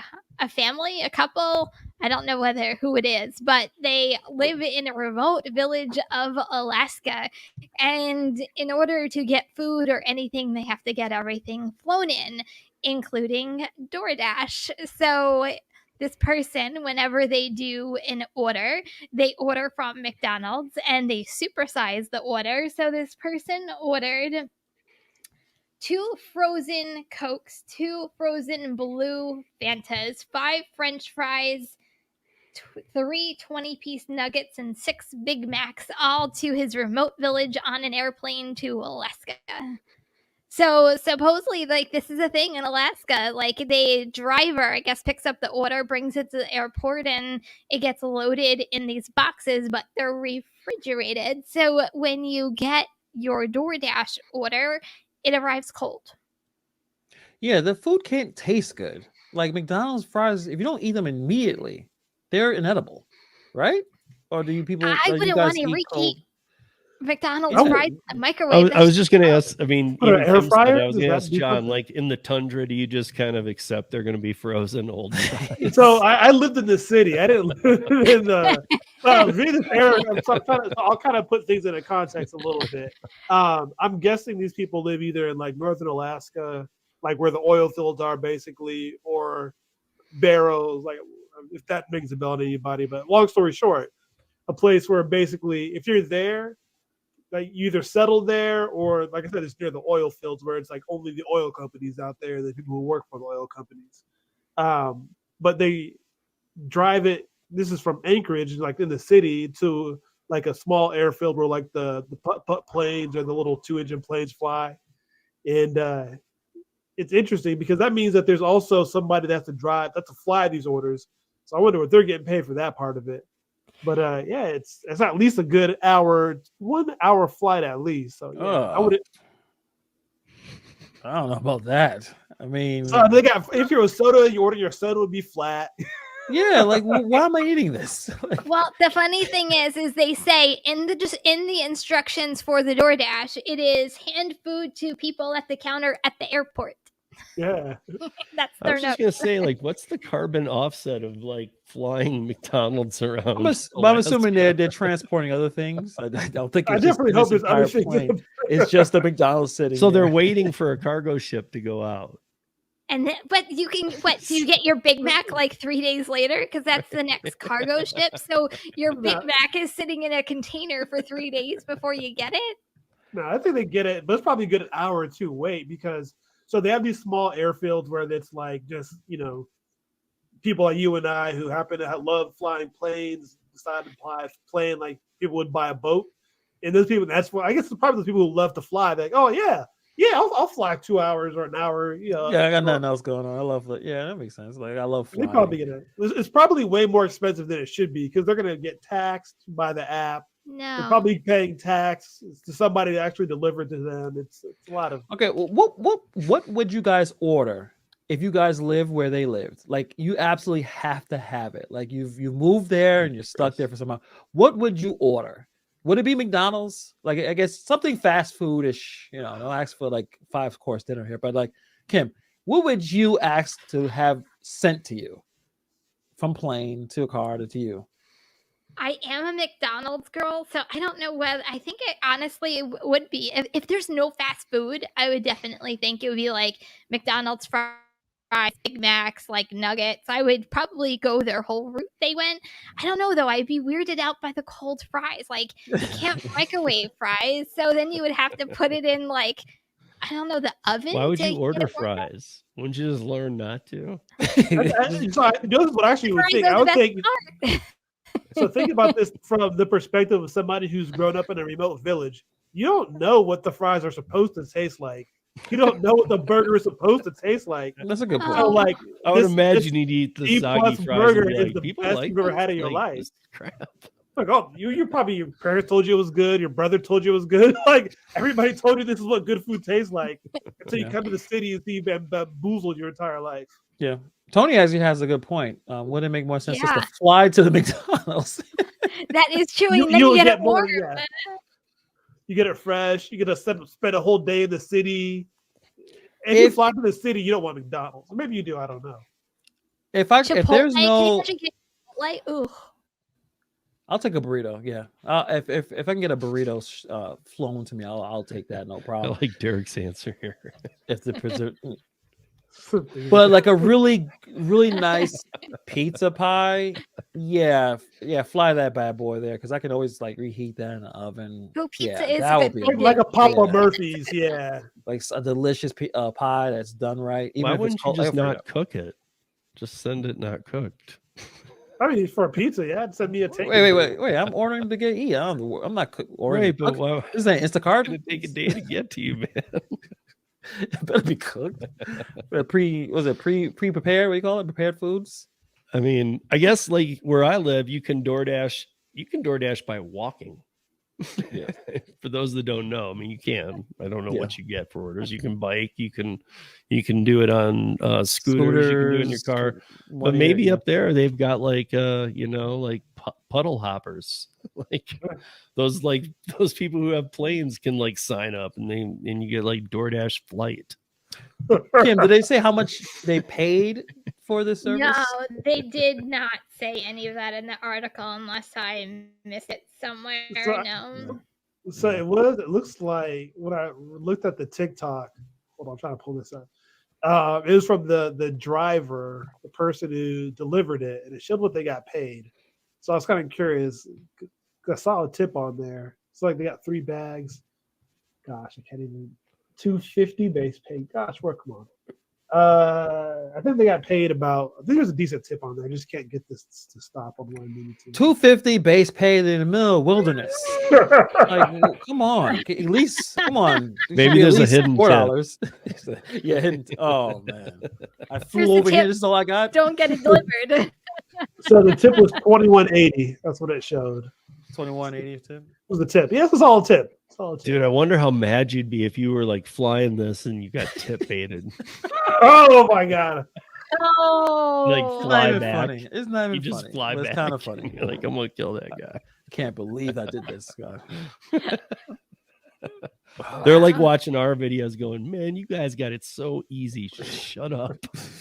family, a couple. I don't know who it is, but they live in a remote village of Alaska. And in order to get food or anything, they have to get everything flown in, including DoorDash. So this person, whenever they do an order, they order from McDonald's and they supersize the order. So this person ordered 2 frozen Cokes, 2 frozen blue Fantas, 5 French fries, 3 20-piece nuggets, and 6 Big Macs, all to his remote village on an airplane to Alaska. So supposedly, this is a thing in Alaska. The driver, I guess, picks up the order, brings it to the airport, and it gets loaded in these boxes, but they're refrigerated. So when you get your DoorDash order, it arrives cold. Yeah, the food can't taste good. Like McDonald's fries, if you don't eat them immediately, they're inedible, right? Or do you people? I wouldn't want to reheat McDonald's fries in the microwave. I was just going to ask. I mean, Put an air fryer? I was going to Does ask that John. different? Like in the tundra, do you just kind of accept they're going to be frozen old fries? So I lived in the city. I didn't live in the area. So I'll kind of put things into context a little bit. I'm guessing these people live either in like northern Alaska, like where the oil fields are, basically, or Barrows. Like if that rings a bell to anybody. But long story short, a place where basically, if you're there, like you either settle there or, like I said, it's near the oil fields where it's like only the oil companies out there, the people who work for the oil companies. But they drive it. This is from Anchorage, like in the city, to like a small airfield where like the putt-putt planes or the little 2-engine planes fly. And it's interesting because that means that there's also somebody that has to fly these orders. So I wonder what they're getting paid for that part of it. But yeah, it's at least a good 1 hour flight at least. So yeah, I don't know about that. I mean, they got, if you're a soda, you order your soda would be flat. Yeah, like why am I eating this? Well, the funny thing is they say in the instructions for the DoorDash, it is hand food to people at the counter at the airport. Yeah, that's I their was note. just gonna say, like, what's the carbon offset of like flying McDonald's around? I'm assuming they're transporting other things. I don't think. I definitely hope there's other things. It's just a McDonald's sitting. So there. they're waiting for a cargo ship to go out. But you can, do you get your Big Mac like 3 days later? Because that's the next cargo ship. So your Big Mac is sitting in a container for 3 days before you get it? No, I think they get it, but it's probably a good hour or two wait because so they have these small airfields where it's like just, people like you and I who happen to love flying planes, decide to fly plane like people would buy a boat. And those people, that's why I guess it's probably those people who love to fly. They're like, oh, yeah, I'll fly 2 hours or an hour. Yeah, I got nothing else going on. I love it. Yeah, that makes sense. Like I love flying. They probably get it. It's probably way more expensive than it should be because they're going to get taxed by the app. No. They're probably paying tax to somebody to actually deliver to them. It's a lot of. Okay, well, what would you guys order if you guys live where they lived, like you absolutely have to have it. Like you moved there and you're stuck there for some time. What would you order? Would it be McDonald's? Like I guess something fast food-ish, you know, don't ask for like 5-course dinner here, but like Kim, what would you ask to have sent to you from plane to a car to you? I am a McDonald's girl, so I don't know whether I think it honestly would be if there's no fast food, I would definitely think it would be like McDonald's fries, Big Macs, like nuggets. I would probably go their whole route they went. I don't know though. I'd be weirded out by the cold fries. Like you can't microwave fries, so then you would have to put it in like I don't know the oven. Why would to you get order it warmed up. fries? Wouldn't you just learn not to? So this is what I actually would Fries think. are I the would best think. part. So think about this from the perspective of somebody who's grown up in a remote village. You don't know what the fries are supposed to taste like. You don't know what the burger is supposed to taste like. That's a good point. So like, I would this- imagine you'd eat the D soggy plus fries burger and be is like, the people best like you've ever this? had in your Like, life. this crap. like, oh, you probably your parents told you it was good. Your brother told you it was good. Like everybody told you this is what good food tastes like until you Yeah. come to the city and see you've been bamboozled your entire life. Yeah. Tony actually has a good point. Wouldn't it make more sense just Yeah. to fly to the McDonald's? That is true. You- And then you'll you get get it more, warm. yeah. You get it fresh. You get to spend a whole day in the city. If you If- fly to the city, you don't want McDonald's. Or maybe you do. I don't know. if Chipotle, there's can you no, imagine getting Chipotle? Ooh. I'll take a burrito. Yeah. If I can get a burrito flown to me, I'll take that. No I problem. like Derek's answer here. If the preserve, but like a really nice pizza pie, yeah, fly that bad boy there because I can always like reheat that in the oven. Ooh, pizza Yeah, is that would good. be like a Papa Yeah. Murphy's, yeah. like a delicious pie that's done right. Even Why if wouldn't it's you cold, just like a not burrito. cook it? Just send it not cooked. I mean, for a pizza, yeah, I'd send me a take. Wait! I'm ordering to get eat. I'm not ordering. Right, but cook. why This ain't Instacart. would it take a day to get to you, man? It better be cooked. Pre-prepared? What do you call it? Prepared foods. I mean, I guess like where I live, you can DoorDash by walking. Yeah. For those that don't know, I mean, you can. I don't know Yeah. what you get for orders. You can bike. You can do it on scooters. You can do it in your car. But maybe up there they've got like like puddle hoppers. Like those people who have planes can like sign up and you get like DoorDash flight. Kim, did they say how much they paid for this service? No, they did not say any of that in the article unless I missed it somewhere. So- No. So it looks like when I looked at the TikTok, hold on, I'm trying to pull this up. It was from the driver, the person who delivered it, and it showed what they got paid. So I was kind of curious. I saw a tip on there. It's like they got 3 bags. Gosh, I can't even. $250 base pay. Gosh, come on. I think they got paid about. I think there's a decent tip on there. I just can't get this to stop on where I needed to. $250 base paid in the middle of wilderness. Like, come on, at least come on. It Maybe should be at there's a least hidden $4. Yeah, hidden. Oh man, I flew Here's the over here. tip. This is all I got. Don't get it delivered. So the tip was $21.80. That's what it showed. It 21.82. was the tip. Yes, it's all a tip. It's all a tip. Dude, I wonder how mad you'd be if you were like flying this and you got tip baited. Oh my god. Oh, Like It's fly not even back. funny. It's not even You just funny. fly but back. It's kind of funny. You're like, I'm gonna kill that guy. I can't believe I did this, God. They're like watching our videos going, man, you guys got it so easy. Shut up.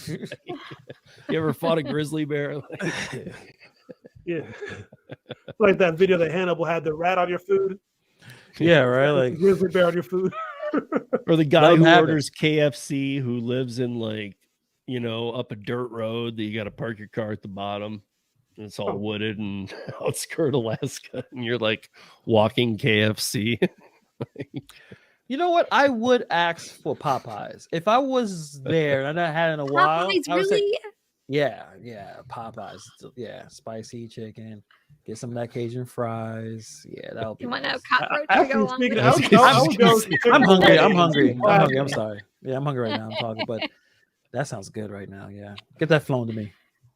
You ever fought a grizzly bear? Yeah. Like that video that Hannibal had the rat on your food. Yeah, right. Like Grizzly bear on your food. Or the guy Let 'em who have it. orders KFC who lives in like, up a dirt road that you got to park your car at the bottom. And it's all wooded and outskirt Alaska. And you're like walking KFC. you know what? I would ask for Popeyes if I was there and I had in a while. Popeyes I would say, really? yeah, Popeyes. Yeah, spicy chicken. Get some of that Cajun fries. Yeah, that'll be. You want a nice. cockroach to Actually, go along speaking with of, it? I would go I'm hungry. I'm Chick-fil-A. hungry. I'm hungry. I'm sorry. Yeah, I'm hungry right now. I'm talking, but that sounds good right now. Yeah, get that flown to me.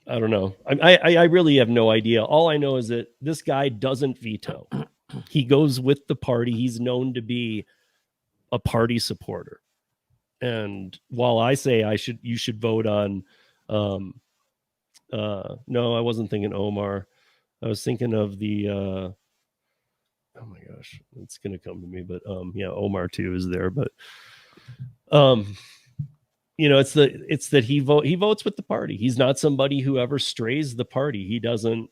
I don't know. I really have no idea. All I know is that this guy doesn't veto. He goes with the party. He's known to be a party supporter. And while I say you should vote on, no, I wasn't thinking Omar. I was thinking of the, oh my gosh, it's going to come to me, but yeah, Omar too is there, but it's that he votes with the party. He's not somebody who ever strays the party. He doesn't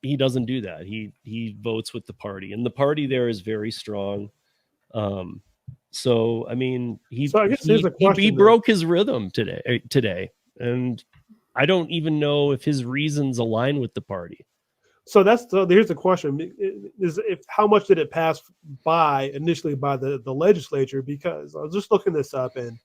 do that. He votes with the party, and the party there is very strong. So I mean, he broke his rhythm today, and I don't even know if his reasons align with the party. So here's the question: is if how much did it pass by initially by the legislature? Because I was just looking this up, and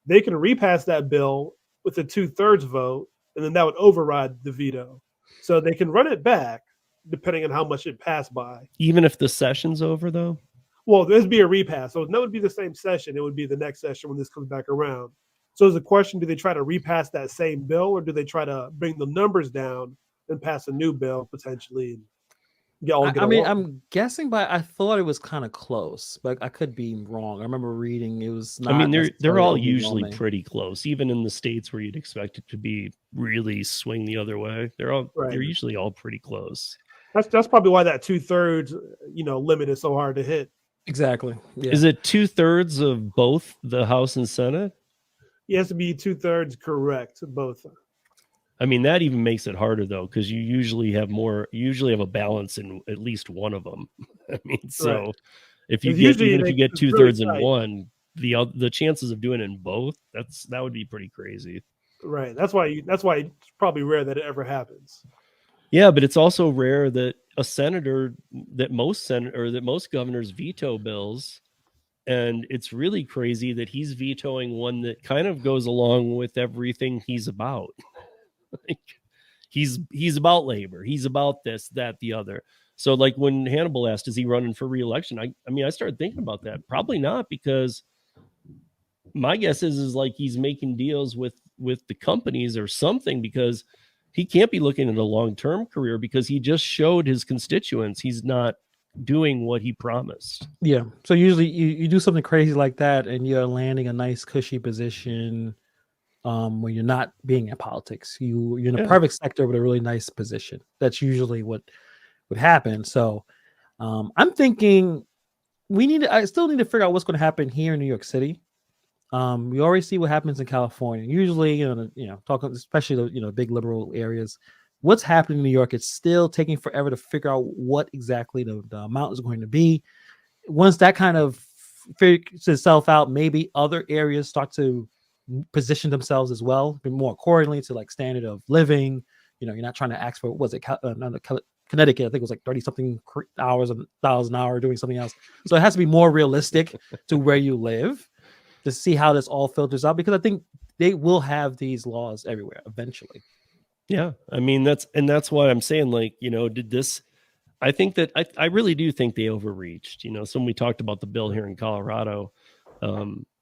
they can repass that bill with a 2/3 vote, and then that would override the veto. So they can run it back depending on how much it passed by. Even if the session's over, though? Well, there'd be a repass. So that would be the same session. It would be the next session when this comes back around. So is the question, do they try to repass that same bill, or do they try to bring the numbers down and pass a new bill potentially? I'm guessing I thought it was kind of close, but I could be wrong. I remember reading it was not. I mean, they're all usually pretty close, even in the states where you'd expect it to be really swing the other way. They're usually all pretty close. That's probably why that 2/3 limit is so hard to hit. Exactly. Yeah. Is it 2/3 of both the House and Senate? It has to be 2/3 correct, both. I mean, that even makes it harder though, because you usually have a balance in at least one of them. I mean, so if you get 2/3 in one, the chances of doing it in both, that would be pretty crazy. Right. That's why it's probably rare that it ever happens. Yeah, but it's also rare that most governors veto bills. And it's really crazy that he's vetoing one that kind of goes along with everything he's about. Like, he's about labor. He's about this, that, the other. So like when Hannibal asked, is he running for re-election? I started thinking about that. Probably not, because my guess is like he's making deals with the companies or something, because he can't be looking at a long-term career, because he just showed his constituents he's not doing what he promised. Yeah. So usually you do something crazy like that and you're landing a nice cushy position when you're not being in politics. You're in a private sector with a really nice position. That's usually what would happen. So I'm thinking I still need to figure out what's going to happen here in New York City. We already see what happens in California. Usually, talking especially the big liberal areas. What's happening in New York? It's still taking forever to figure out what exactly the amount is going to be. Once that kind of figures itself out, maybe other areas start to position themselves as well, more accordingly to like standard of living. You're not trying to ask for Connecticut. I think it was like 30-something hours, $1,000 an hour doing something else. So it has to be more realistic to where you live to see how this all filters out, because I think they will have these laws everywhere eventually. Yeah, I mean that's why I'm saying, like, I think that I really do think they overreached. So when we talked about the bill here in Colorado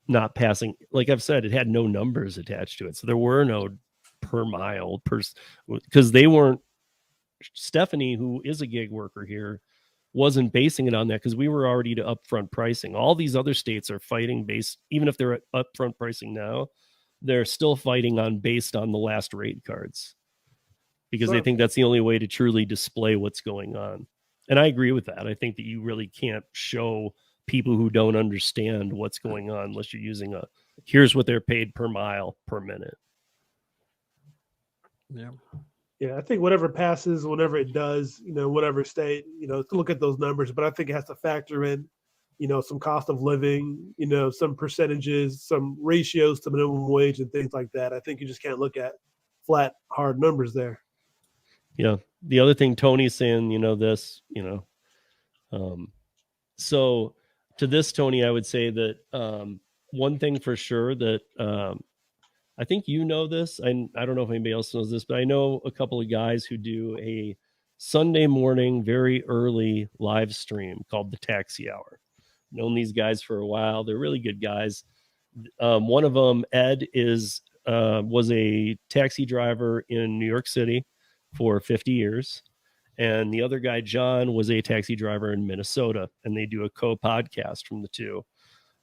not passing, like I've said, it had no numbers attached to it, so there were no per mile because they weren't. Stephanie, who is a gig worker here, wasn't basing it on that, because we were already to upfront pricing. All these other states are fighting even if they're at upfront pricing now, they're still fighting based on the last rate cards, because they think that's the only way to truly display what's going on. And I agree with that. I think that you really can't show people who don't understand what's going on unless you're using here's what they're paid per mile per minute. Yeah. Yeah, I think whatever passes, whatever it does, whatever state, to look at those numbers, but I think it has to factor in, some cost of living, some percentages, some ratios to minimum wage and things like that. I think you just can't look at flat, hard numbers there. Yeah. The other thing Tony's saying, so to this, Tony, I would say that one thing for sure that I think this, I don't know if anybody else knows this, but I know a couple of guys who do a Sunday morning, very early live stream called the Taxi Hour. Known these guys for a while. They're really good guys. One of them, Ed, was a taxi driver in New York City for 50 years. And the other guy, John, was a taxi driver in Minnesota, and they do a co-podcast from the two.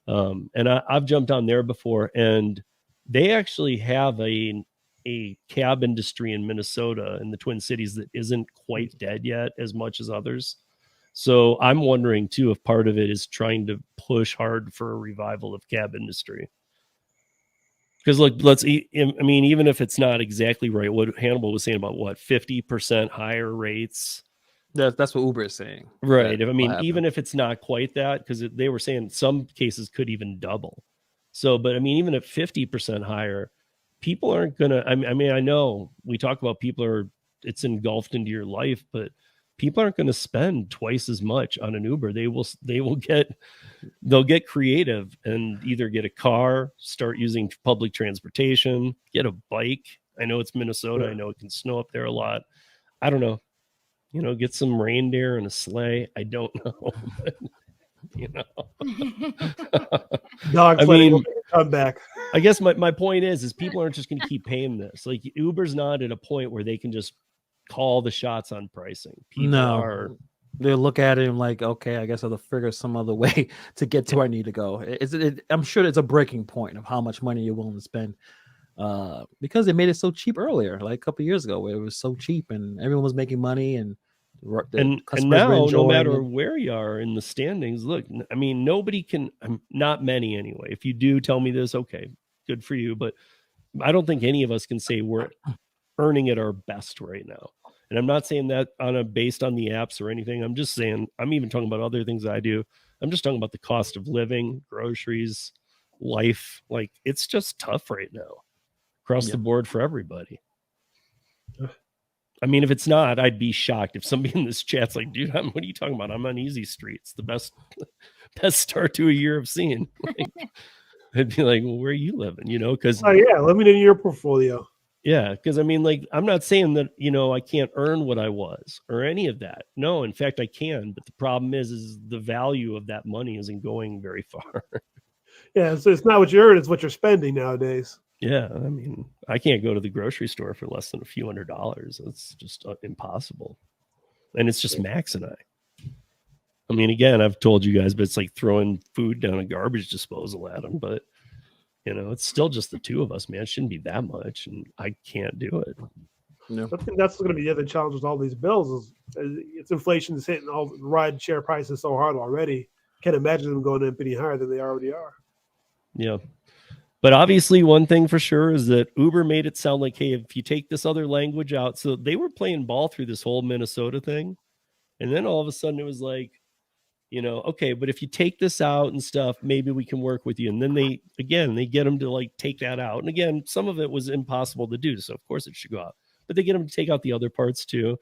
And I've jumped on there before, and they actually have a cab industry in Minnesota, in the Twin Cities, that isn't quite dead yet as much as others. So I'm wondering too if part of it is trying to push hard for a revival of cab industry. Because look, I mean, even if it's not exactly right, what Hannibal was saying about 50% higher rates. That's what Uber is saying. Right. I mean, even if it's not quite that, because they were saying some cases could even double. So, but I mean, even at 50% higher, people aren't going to, I mean, I know we talk about it's engulfed into your life, but people aren't going to spend twice as much on an Uber. They'll get creative and either get a car, start using public transportation, get a bike. I know it's Minnesota. I know it can snow up there a lot. I don't know. Get some reindeer and a sleigh. I don't know. Dog sledding come back. I guess my point is people aren't just going to keep paying this. Like, Uber's not at a point where they can just call the shots on pricing. People are. They'll look at it and like, okay, I guess I'll figure some other way to get to where I need to go. I'm sure it's a breaking point of how much money you're willing to spend. Because they made it so cheap earlier, like a couple of years ago, where it was so cheap and everyone was making money, and now, no matter where you are in the standings, look, I mean, nobody can, not many anyway. If you do tell me this, okay, good for you. But I don't think any of us can say we're earning at our best right now. And I'm not saying that based on the apps or anything. I'm just saying, I'm even talking about other things I do. I'm just talking about the cost of living, groceries, life. Like, it's just tough right now across the board for everybody. I mean, if it's not, I'd be shocked if somebody in this chat's like, dude, what are you talking about? I'm on Easy Street. It's the best start to a year I've seen. Like, I'd be like, well, where are you living? Because let me know your portfolio. Yeah, because I mean, like, I'm not saying that I can't earn what I was or any of that. No, in fact, I can. But the problem is the value of that money isn't going very far. Yeah, so it's not what you earn; it's what you're spending nowadays. Yeah, I mean, I can't go to the grocery store for less than a few $100s. It's just impossible. And it's just Max and I. I mean, again, I've told you guys, but it's like throwing food down a garbage disposal at them. But, it's still just the two of us, man. It shouldn't be that much. And I can't do it. No. I think that's going to be the other challenge with all these bills is it's inflation is hitting all the ride share prices so hard already. Can't imagine them going up any higher than they already are. Yeah. But obviously, one thing for sure is that Uber made it sound like, hey, if you take this other language out, so they were playing ball through this whole Minnesota thing. And then all of a sudden it was like, okay, but if you take this out and stuff, maybe we can work with you. And then they get them to like take that out. And again, some of it was impossible to do. So of course it should go out, but they get them to take out the other parts too.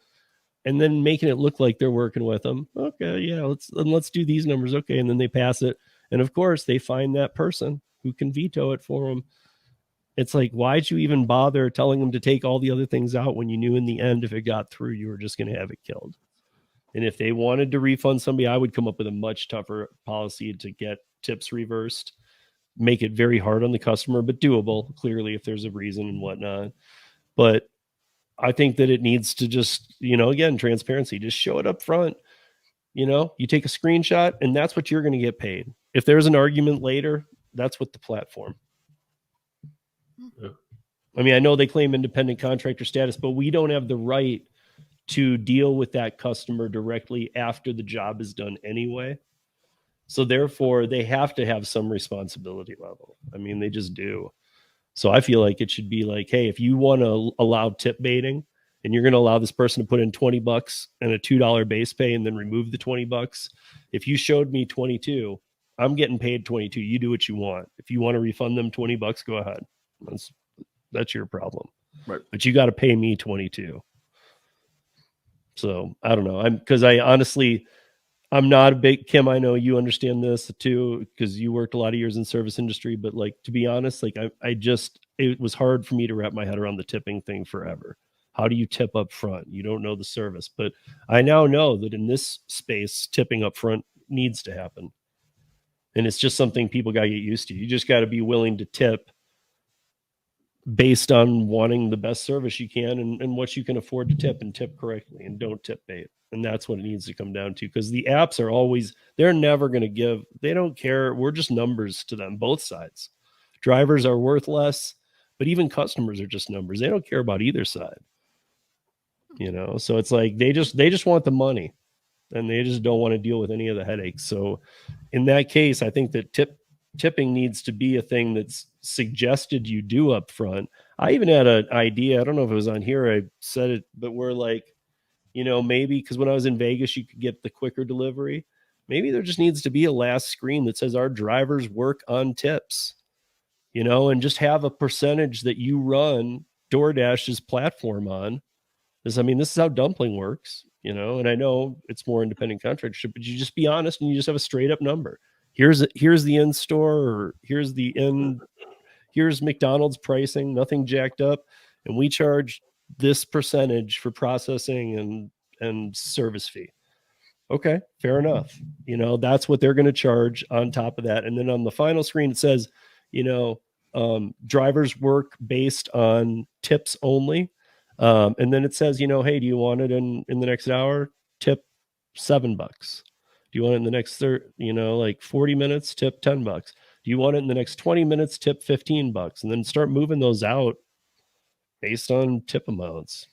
And then making it look like they're working with them. Okay. Yeah. Let's do these numbers. Okay. And then they pass it. And of course they find that person who can veto it for them. It's like, why'd you even bother telling them to take all the other things out when you knew in the end, if it got through, you were just going to have it killed? And if they wanted to refund somebody, I would come up with a much tougher policy to get tips reversed, make it very hard on the customer, but doable, clearly, if there's a reason and whatnot. But I think that it needs to just, again, transparency, just show it up front. You take a screenshot and that's what you're going to get paid. If there's an argument later, that's what the platform. Yeah. I mean, I know they claim independent contractor status, but we don't have the right to deal with that customer directly after the job is done anyway. So therefore, they have to have some responsibility level. I mean, they just do. So I feel like it should be like, hey, if you want to allow tip baiting and you're going to allow this person to put in $20 and a $2 base pay and then remove the $20, if you showed me 22, I'm getting paid 22. You do what you want. If you want to refund them $20, go ahead. That's your problem. Right. But you got to pay me 22. So I don't know. I'm not a big Kim. I know you understand this too, because you worked a lot of years in service industry, but like, to be honest, like it was hard for me to wrap my head around the tipping thing forever. How do you tip up front? You don't know the service, but I now know that in this space, tipping up front needs to happen. And it's just something people got to get used to. You just got to be willing to tip based on wanting the best service you can and what you can afford to tip, and tip correctly, and don't tip bait. And that's what it needs to come down to, because the apps are always, they're never going to give, they don't care. We're just numbers to them, both sides. Drivers are worth less, but even customers are just numbers. They don't care about either side. So it's like they just want the money, and they just don't want to deal with any of the headaches. So in that case, I think that tipping needs to be a thing that's suggested you do up front. I even had an idea, I don't know if it was on here, I said it, but we're like, maybe because when I was in Vegas, you could get the quicker delivery. Maybe there just needs to be a last screen that says our drivers work on tips, and just have a percentage that you run DoorDash's platform on. This is how Dumpling works, and I know it's more independent contractorship, but you just be honest and you just have a straight up number. Here's the in-store, or here's McDonald's pricing, nothing jacked up, and we charge this percentage for processing and service fee. Okay, fair enough. That's what they're going to charge on top of that. And then on the final screen, it says, drivers work based on tips only. And then it says, hey, do you want it in the next hour? Tip $7. Do you want it in the next 40 minutes? Tip $10. Do you want it in the next 20 minutes? Tip $15. And then start moving those out based on tip amounts.